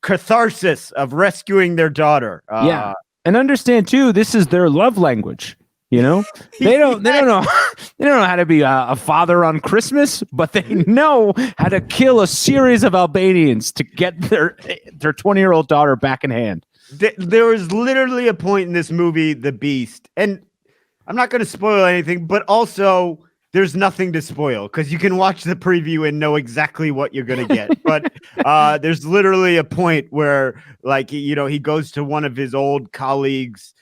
catharsis of rescuing their daughter. And understand too, this is their love language. They don't know how to be a father on Christmas, but they know how to kill a series of Albanians to get their 20-year-old daughter back in hand. There is literally a point in this movie, The Beast, and I'm not going to spoil anything, but also there's nothing to spoil because you can watch the preview and know exactly what you're going to get. But there's literally a point where, like, he goes to one of his old colleagues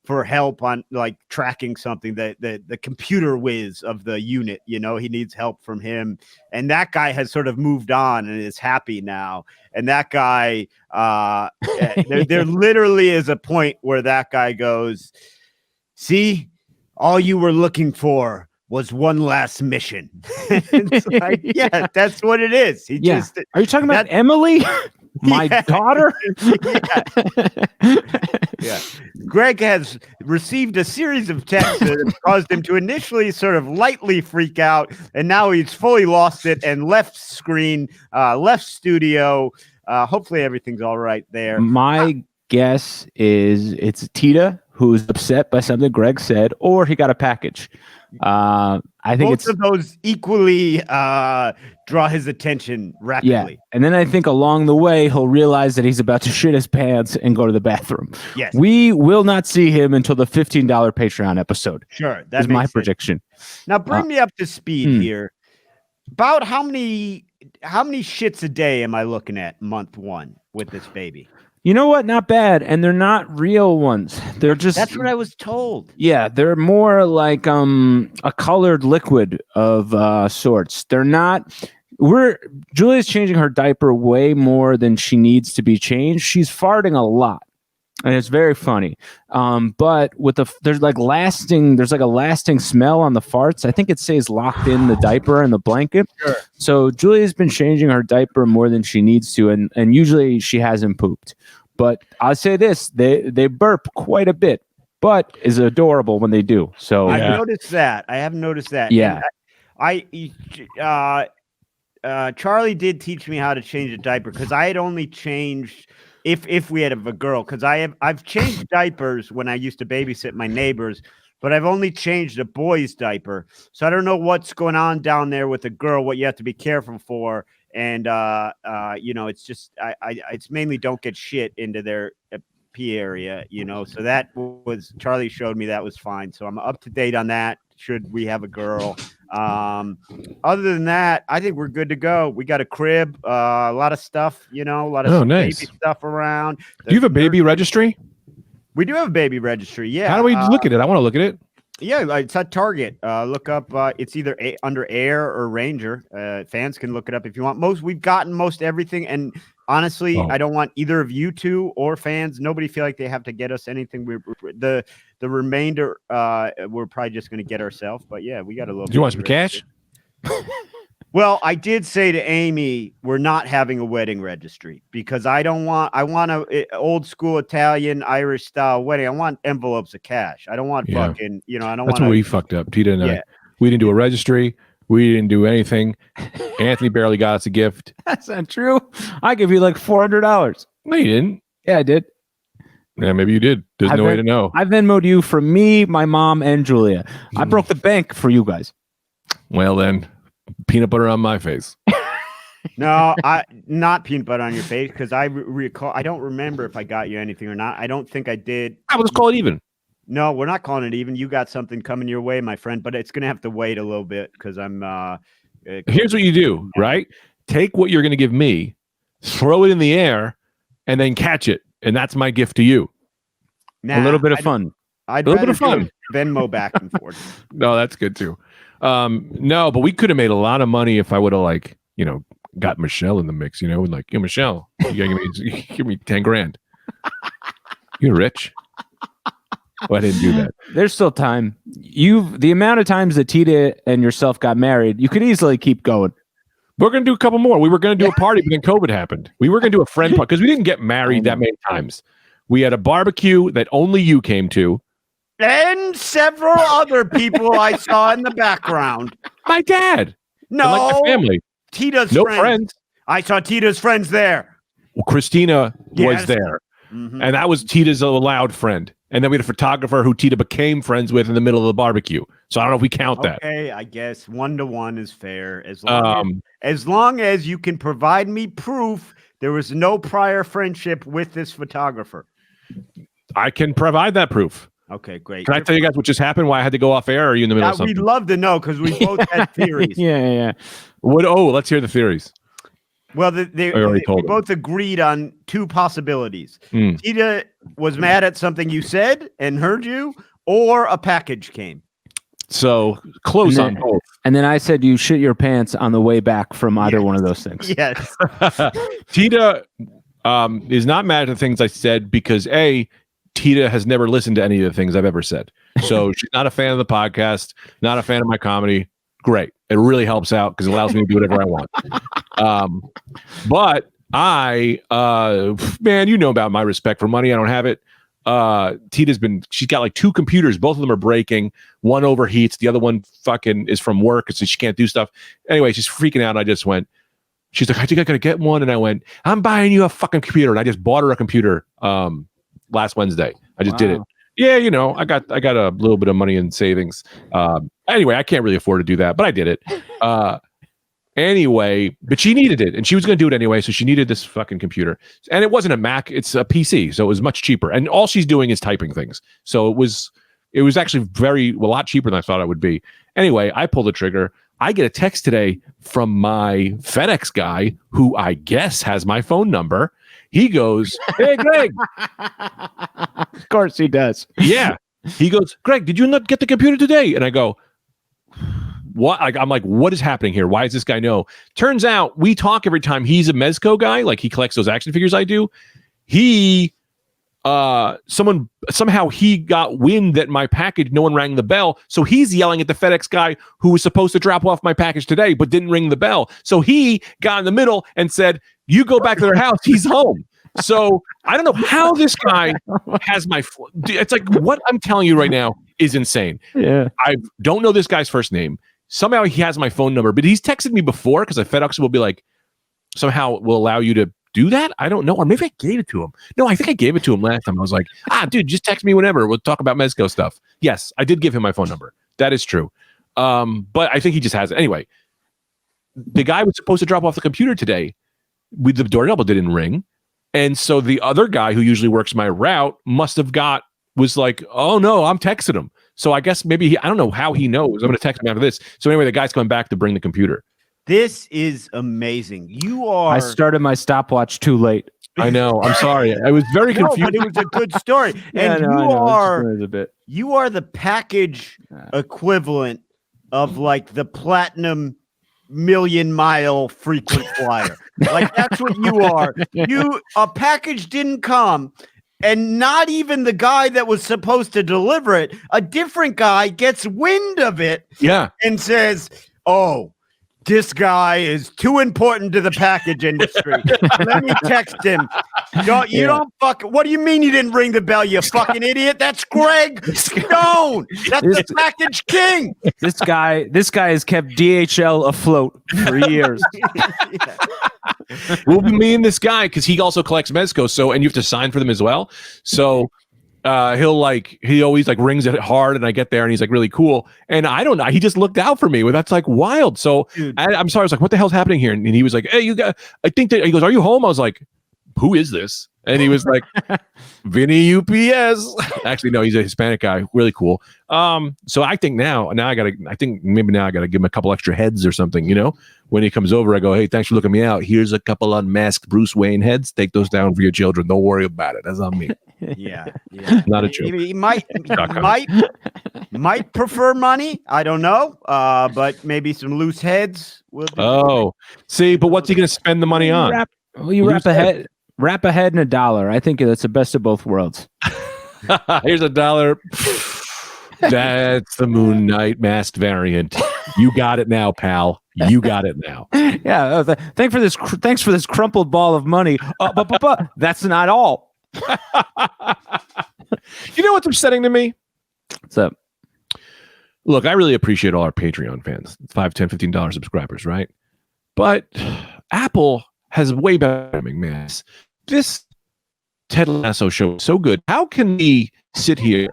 for help on like tracking something, that the computer whiz of the unit, he needs help from him. And that guy has sort of moved on and is happy now. And that guy, there literally is a point where that guy goes, see, all you were looking for was one last mission. It's like, yeah, that's what it is. Are you talking about Emily? My daughter? Yeah. Greg has received a series of texts that have caused him to initially sort of lightly freak out, and now he's fully lost it and left screen, left studio. Hopefully everything's all right there. My guess is it's Tita who's upset by something Greg said, or he got a package. I think both of those equally draw his attention rapidly. Yeah. And then I think along the way, he'll realize that he's about to shit his pants and go to the bathroom. Yes. We will not see him until the $15 Patreon episode. Sure. That's my prediction. Now bring me up to speed here. About how many shits a day am I looking at month 1 with this baby? You know what? Not bad. And they're not real ones. They're just... That's what I was told. Yeah, they're more like a colored liquid of sorts. They're not... Julia's changing her diaper way more than she needs to be changed. She's farting a lot. and it's very funny. But with there's like a lasting smell on the farts. I think it stays locked in the diaper and the blanket. Sure. So Julia's been changing her diaper more than she needs to, and usually she hasn't pooped. But I'll say this: they burp quite a bit, but is adorable when they do. So I noticed that. I have noticed that. Yeah. And Charlie did teach me how to change a diaper because I had only changed if we had a girl, because I've changed diapers when I used to babysit my neighbors, but I've only changed a boy's diaper. So I don't know what's going on down there with a girl, what you have to be careful for. And it's just it's mainly don't get shit into their pee area, so that was Charlie showed me that was fine. So I'm up to date on that. Should we have a girl? Other than that, I think we're good to go. We got a crib, a lot of stuff, a lot of nice baby stuff around. Do you have a baby registry? We do have a baby registry. Yeah. How do we look at it? I want to look at it. Yeah, it's at Target. Look up. It's either under Air or Ranger. Fans can look it up if you want. We've gotten most everything, and honestly, I don't want either of you two or fans. Nobody feel like they have to get us anything. The remainder, we're probably just going to get ourselves. But yeah, we got a little. Do you want some cash? Well, I did say to Amy, we're not having a wedding registry because I want a old school Italian, Irish style wedding. I want envelopes of cash. I don't want fucking, I don't want. That's what we fucked up. Tita and I. We didn't do a registry. We didn't do anything. Anthony barely got us a gift. That's not true. I give you like $400. No, you didn't. Yeah, I did. Yeah, maybe you did. There's no way to know. I Venmoed you for me, my mom, and Julia. I broke the bank for you guys. Well, then. Peanut butter on my face. No, not peanut butter on your face because I recall. I don't remember if I got you anything or not. I don't think I did. I was call it even. No, we're not calling it even. You got something coming your way, my friend, but it's gonna have to wait a little bit because I'm. Here's what you do, right? Take what you're gonna give me, throw it in the air, and then catch it, and that's my gift to you. A little bit of fun. A little bit of fun. Venmo back and forth. No, that's good too. No, but we could have made a lot of money if I would have got Michelle in the mix, and like, Michelle, you gotta give me 10 grand. You're rich. Well, I didn't do that. There's still time. The amount of times that Tita and yourself got married, you could easily keep going. We're going to do a couple more. We were going to do a party, but then COVID happened. We were going to do a friend party because we didn't get married that many times. We had a barbecue that only you came to. And several other people I saw in the background. My dad. No. And my family. Tita's friends. I saw Tita's friends there. Well, Christina was there. Mm-hmm. And that was Tita's allowed friend. And then we had a photographer who Tita became friends with in the middle of the barbecue. So I don't know if we count that. Okay, I guess 1-to-1 is fair. As long as you can provide me proof there was no prior friendship with this photographer. I can provide that proof. Okay, great. Can I tell you guys what just happened? Why I had to go off air? Or are you in the middle of something? We'd love to know because we both had theories. Yeah. Let's hear the theories. Well, we both agreed on two possibilities. Tita was mad at something you said and heard you, or a package came. So close on both. And then I said you shit your pants on the way back from either one of those things. Yes. Tita is not mad at the things I said because Tita has never listened to any of the things I've ever said. So she's not a fan of the podcast, not a fan of my comedy. Great. It really helps out because it allows me to do whatever I want. But man, you know about my respect for money. I don't have it. She's got like 2 computers. Both of them are breaking. One overheats. The other one fucking is from work. So she can't do stuff. Anyway, she's freaking out. And I just went, she's like, I think I gotta get one. And I went, I'm buying you a fucking computer. And I just bought her a computer last Wednesday. I just did it. Yeah, I got a little bit of money in savings. Anyway, I can't really afford to do that, but I did it. Anyway, but she needed it, and she was going to do it anyway, so she needed this fucking computer. And it wasn't a Mac; it's a PC, so it was much cheaper. And all she's doing is typing things. So it was actually a lot cheaper than I thought it would be. Anyway, I pulled the trigger. I get a text today from my FedEx guy, who I guess has my phone number. He goes, "Hey, Greg." Of course he does. Yeah. He goes, "Greg, did you not get the computer today?" And I go, "What?" I'm like, what is happening here? Why does this guy know? Turns out we talk every time. He's a Mezco guy. Like he collects those action figures I do. He somehow he got wind that my package, no one rang the bell. So he's yelling at the FedEx guy who was supposed to drop off my package today, but didn't ring the bell. So he got in the middle and said, you go back to their house. He's home. So I don't know how this guy has my, it's like what I'm telling you right now is insane. Yeah. I don't know this guy's first name. Somehow he has my phone number, but he's texted me before because FedEx will be like, somehow will allow you to do that. I don't know. Or maybe I gave it to him. No, I think I gave it to him last time. I was like, dude, just text me whenever. We'll talk about Mezco stuff. Yes, I did give him my phone number. That is true. But I think he just has it. Anyway, the guy was supposed to drop off the computer today. The doorbell didn't ring. And so the other guy who usually works my route was like, oh no, I'm texting him. So I guess maybe I don't know how he knows. I'm going to text him after this. So anyway, the guy's coming back to bring the computer. This is amazing. I started my stopwatch too late. I know. I'm sorry. I was very confused. But it was a good story. And you are the package equivalent of like the platinum million-mile frequent flyer. Like that's what you are. A package didn't come. And not even the guy that was supposed to deliver it, a different guy gets wind of it. Yeah. And says, oh, this guy is too important to the package industry. Let me text him. What do you mean you didn't ring the bell, you fucking idiot? That's Greg Stone. That's the package king. This guy has kept DHL afloat for years. Well, me and this guy, because he also collects Mezco, and you have to sign for them as well. So he always like rings it hard, and I get there, and he's like really cool. And I don't know, he just looked out for me. Well, that's like wild. So I'm sorry. I was like, what the hell's happening here? And he was like, hey, he goes, are you home? I was like, who is this? And he was like, Vinny UPS. Actually, no, he's a Hispanic guy, really cool. So I think now I gotta give him a couple extra heads or something. When he comes over, I go, hey, thanks for looking me out. Here's a couple unmasked Bruce Wayne heads. Take those down for your children. Don't worry about it. That's on me. Yeah. Not a joke. He might prefer money. I don't know. But maybe some loose heads will do. Oh, see, but what's he going to spend the money on? Wrap a head in $1. I think that's the best of both worlds. Here's $1. That's the Moon Knight masked variant. You got it now, pal. You got it now. Yeah. Thanks for this crumpled ball of money. But that's not all. You know what's upsetting to me? What's up? Look, I really appreciate all our Patreon fans. $5, $10, $15 subscribers, right? But Apple has way better, man. This Ted Lasso show is so good. How can we sit here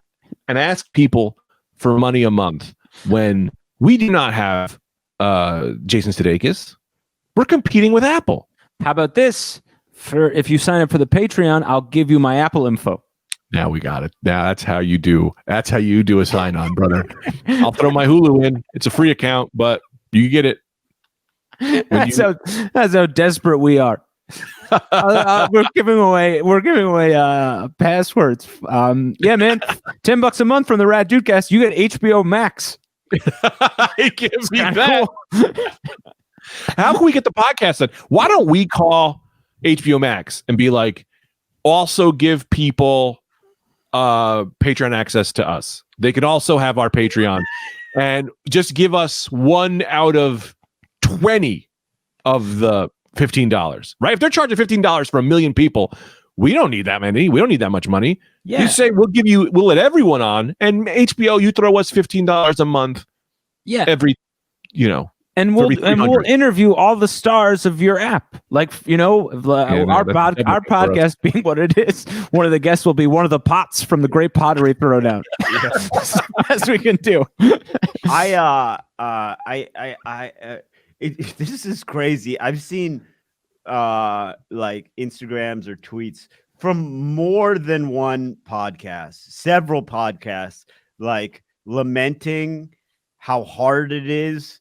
and ask people for money a month when we do not have Jason Sudeikis? We're competing with Apple. How about this? If you sign up for the Patreon, I'll give you my Apple info. Now we got it. Now that's how you do a sign on, brother. I'll throw my Hulu in. It's a free account, but you get it. That's how desperate we are. We're giving away passwords. Yeah, man. $10 a month from the Rad Dudecast. You get HBO Max. Give me that. Cool. How can we get the podcast then? Why don't we call HBO Max and be like, also give people Patreon access to us. They can also have our Patreon and just give us 1 out of 20 of the $15, right? If they're charging $15 for 1 million people, we don't need that many. We don't need that much money. Yeah. You say we'll let everyone on, and HBO, you throw us $15 a month. Yeah. And we'll interview all the stars of your app. Like, our podcast being what it is, one of the guests will be one of the pots from the Great Pottery Throwdown. As we can do. This is crazy. I've seen like Instagrams or tweets from more than one podcast, several podcasts, like lamenting how hard it is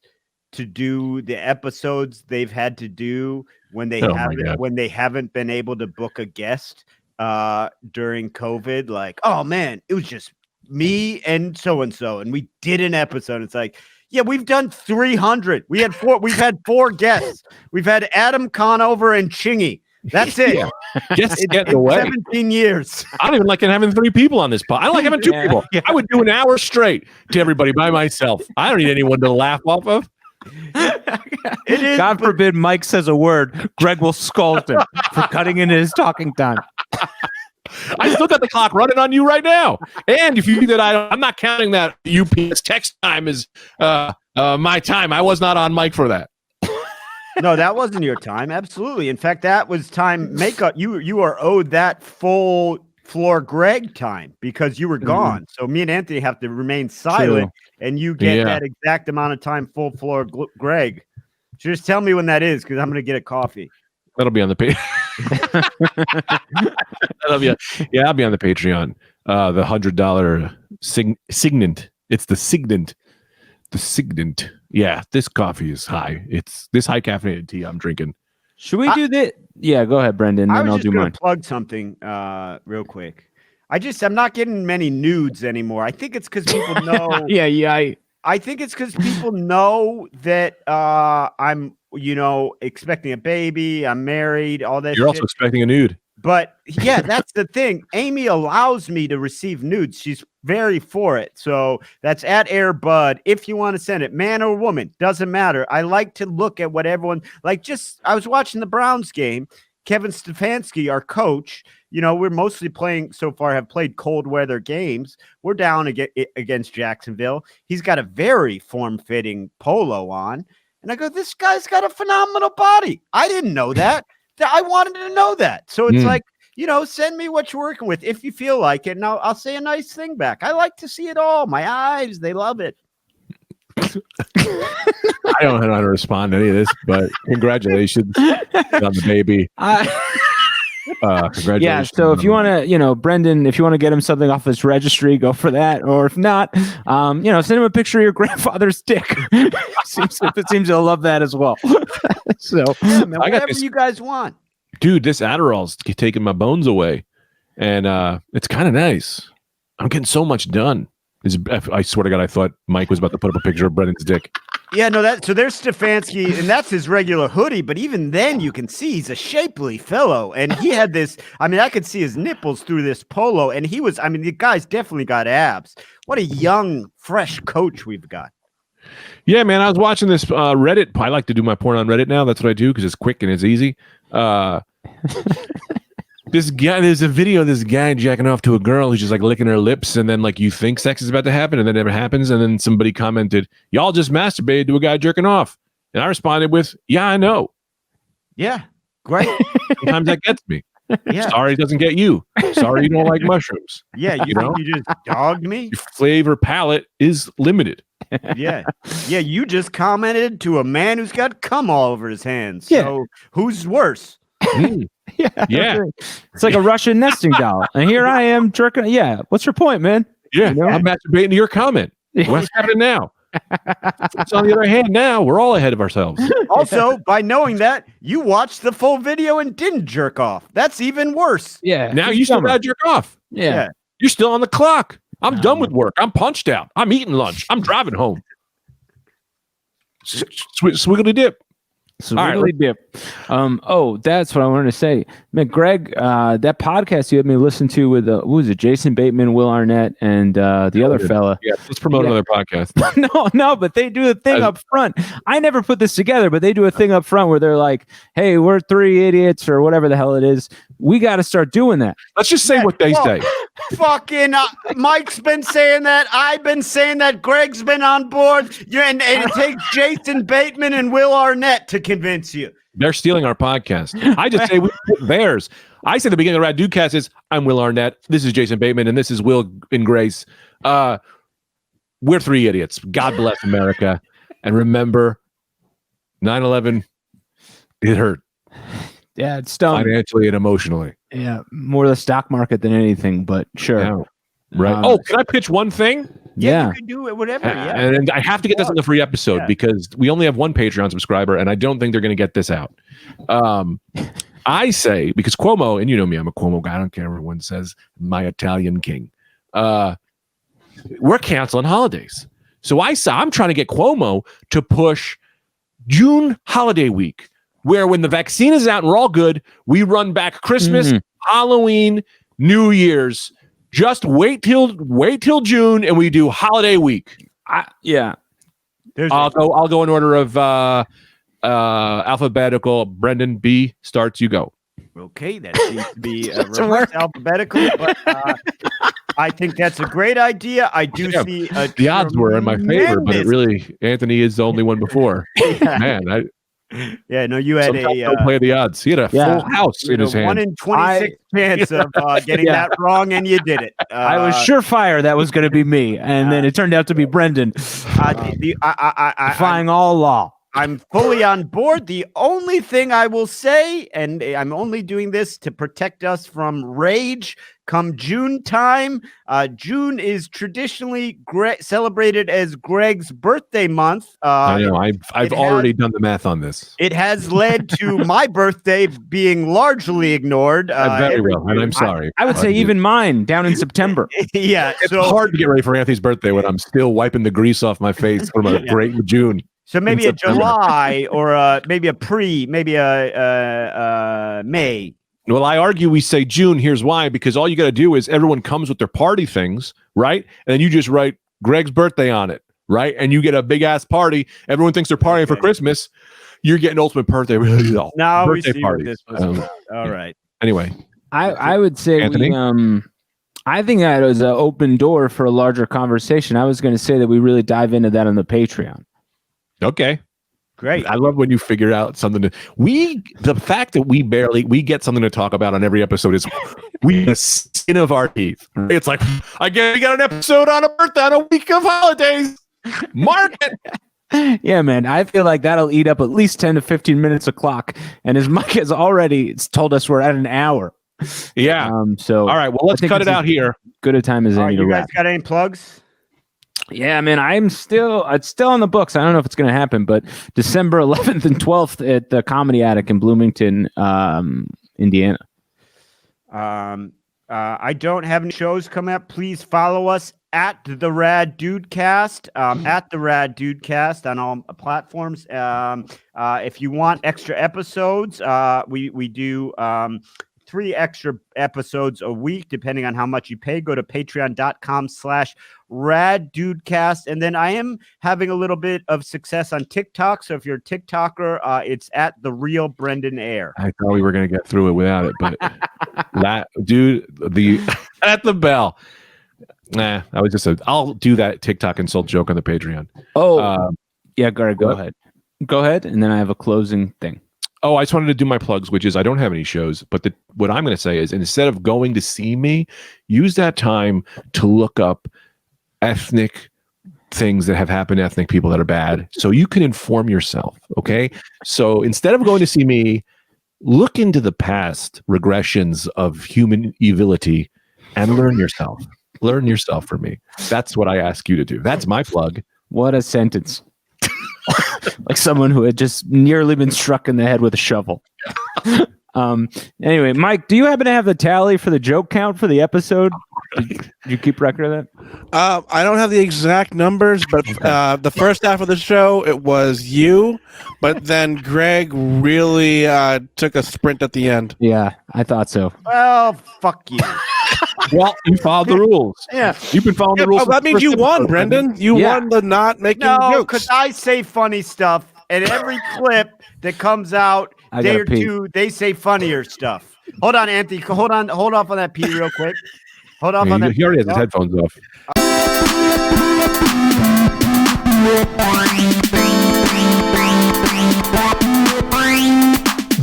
to do the episodes they've had to do when they haven't been able to book a guest during COVID. Like, oh man, it was just me and so and we did an episode. It's like, yeah, we've done 300. We've had 4 guests. We've had Adam Conover and Chingy. That's it. Guests get in the way. 17 years. I don't even like having 3 people on this pod. I don't like having 2 people. Yeah. I would do an hour straight to everybody by myself. I don't need anyone to laugh off of. It is, God forbid Mike says a word, Greg will scold him for cutting into his talking time. I still got the clock running on you right now. And if you do that, I'm not counting that UPS text time as my time. I was not on mic for that. No, that wasn't your time. Absolutely. In fact, that was time makeup. You are owed that full floor Greg time because you were gone. So me and Anthony have to remain silent, and you get that exact amount of time full floor Greg. Just tell me when that is, because I'm going to get a coffee. That'll be on the page. I'll be on the Patreon. The $100 signant. It's the signant. The signant. Yeah, this coffee is high. It's this high caffeinated tea I'm drinking. Should we do that? Yeah, go ahead, Brendan. Then I'll do mine. Plug something real quick. I'm not getting many nudes anymore. I think it's because people know. I think it's because people know that I'm, expecting a baby. I'm married. All that. You're also expecting a nude. But yeah, that's the thing. Amy allows me to receive nudes. She's very for it. So that's at Airbud. If you want to send it, man or woman, doesn't matter. I like to look at what everyone I was watching the Browns game. Kevin Stefanski, our coach, we're mostly have played cold weather games. We're down against Jacksonville. He's got a very form-fitting polo on. And I go, this guy's got a phenomenal body. I didn't know that. I wanted to know that. So it's like, send me what you're working with if you feel like it. And I'll say a nice thing back. I like to see it all. My eyes, they love it. I don't know how to respond to any of this, but congratulations on the baby. Congratulations. Yeah, so if you want to, Brendan, if you want to get him something off his registry, go for that. Or if not, send him a picture of your grandfather's dick. It seems he'll love that as well. So yeah, man, whatever you guys want. Dude, this Adderall's taking my bones away. And it's kind of nice. I'm getting so much done. I swear to God, I thought Mike was about to put up a picture of Brendan's dick. Yeah, no, so there's Stefanski, and that's his regular hoodie, but even then you can see he's a shapely fellow. And he had this, I could see his nipples through this polo, and the guy's definitely got abs. What a young, fresh coach we've got. Yeah, man, I was watching this Reddit. I like to do my porn on Reddit now. That's what I do because it's quick and it's easy. There's a video of this guy jacking off to a girl who's just like licking her lips, and then you think sex is about to happen, and then it never happens, and then somebody commented, "Y'all just masturbated to a guy jerking off," and I responded with, "Yeah, I know." Yeah, great. Sometimes that gets me. Yeah. Sorry, it doesn't get you. Sorry, you don't like mushrooms. Yeah, you just dogged me. Your flavor palette is limited. Yeah, you just commented to a man who's got cum all over his hands. Yeah. So who's worse? Yeah. It's like a Russian nesting doll. And here I am jerking. Yeah. What's your point, man? Yeah. I'm masturbating to your comment. What's happening now? So on the other hand, now we're all ahead of ourselves. Also, by knowing that, you watched the full video and didn't jerk off. That's even worse. Yeah. Now you still got to jerk off. Yeah. You're still on the clock. I'm done with work. I'm punched out. I'm eating lunch. I'm driving home. Swiggly dip. So really dip. That's what I wanted to say. Man, Greg, that podcast you had me listen to with what was it, Jason Bateman, Will Arnett, and the other fella. Yeah, let's promote another podcast. No, but they do a thing up front. I never put this together, but they do a thing up front where they're like, "Hey, we're 3 idiots," or whatever the hell it is. We got to start doing that. Let's just say what they say. Fucking Mike's been saying that. I've been saying that. Greg's been on board. And it takes Jason Bateman and Will Arnett to convince you. They're stealing our podcast. I just say we put theirs. I said at the beginning of the Rad Dudecast is, I'm Will Arnett. This is Jason Bateman, and this is Will and Grace. We're 3 idiots. God bless America. And remember, 9/11, it hurt. Yeah, it's stung. Financially and emotionally. Yeah, more the stock market than anything, but sure. Yeah. Right. Can I pitch one thing? Yeah. You can do it, whatever. Yeah. And I have to get this on the free episode because we only have one Patreon subscriber, and I don't think they're going to get this out. I say, because Cuomo, and you know me, I'm a Cuomo guy. I don't care what everyone says, my Italian king. We're canceling holidays. So I'm trying to get Cuomo to push June holiday week. where when the vaccine is out and we're all good, we run back Christmas, Halloween, New Year's. Just wait till June, and we do holiday week. I'll go in order of alphabetical. Brendan, B starts. You go. Okay, that seems to be reverse alphabetical, but I think that's a great idea. I do see the odds were in my favor, but it really Anthony is the only one before. Man, you had don't play the odds. He had a full house in his hand. 1 in 26 chance of getting that wrong, and you did it. I was surefire that was going to be me, and then it turned out to be Brendan. Defying all law. I'm fully on board. The only thing I will say, and I'm only doing this to protect us from rage come June time. June is traditionally celebrated as Greg's birthday month. I know. I've already done the math on this. It has led to my birthday being largely ignored. Very well, and I'm sorry. I would say even mine down in September. It's hard to get ready for Anthony's birthday when I'm still wiping the grease off my face from a great June. So maybe a July or maybe a May. Well, I argue we say June. Here's why. Because all you got to do is everyone comes with their party things, right? And then you just write Greg's birthday on it, right? And you get a big-ass party. Everyone thinks they're partying for Christmas. You're getting ultimate birthday party. This was all right. Anyway. I would say Anthony? I think that was an open door for a larger conversation. I was going to say that we really dive into that on the Patreon. Okay. Great. I love when you figure out something the fact that we get something to talk about on every episode is the skin of our teeth. It's like, again, we got an episode on a birthday on a week of holidays. Mark it. Yeah, man. I feel like that'll eat up at least 10 to 15 minutes of clock. And as Mike has already told us, we're at an hour. Yeah. So all right. Well, let's cut it out here. Good a time as any to you guys wrap. got any plugs? Yeah, man, it's still on the books. I don't know if it's going to happen, but December 11th and 12th at the Comedy Attic in Bloomington, Indiana. I don't have any shows coming up. Please follow us at the Rad Dudecast, at the Rad Dudecast on all platforms. If you want extra episodes, we do 3 extra episodes a week, depending on how much you pay. Go to patreon.com/Rad Dudecast. And then I am having a little bit of success on TikTok. So if you're a TikToker, it's at the real Brendan Air. I thought we were going to get through it without it, but that dude, at the bell. Nah, I was I'll do that TikTok insult joke on the Patreon. Yeah, go ahead. Go ahead. And then I have a closing thing. Oh, I just wanted to do my plugs, which is I don't have any shows, but what I'm going to say is instead of going to see me, use that time to look up ethnic things that have happened to ethnic people that are bad so you can inform yourself, okay? So instead of going to see me, look into the past regressions of human evility and learn yourself. Learn yourself from me. That's what I ask you to do. That's my plug. What a sentence. Like someone who had just nearly been struck in the head with a shovel. Anyway, Mike, do you happen to have the tally for the joke count for the episode? Did you keep record of that? I don't have the exact numbers, but the first half of the show, it was you, but then Greg really took a sprint at the end. Yeah, I thought so. Well, fuck you. Well, you followed the rules. Yeah. You've been following the rules. Well, that means you won, Brendan. You won the not making jokes. Because I say funny stuff, and every clip that comes out, day or two, they say funnier stuff. Hold on, Anthony. Hold off on that pee real quick. Hold off on that. He already has his headphones off.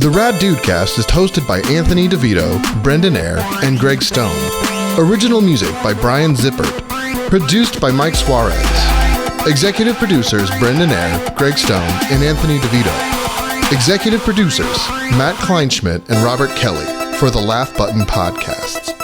The Rad Dudecast is hosted by Anthony DeVito, Brendan Air, and Greg Stone. Original music by Brian Zippert. Produced by Mike Suarez. Executive producers Brendan Air, Greg Stone, and Anthony DeVito. Executive producers Matt Kleinschmidt and Robert Kelly for the Laugh Button Podcasts.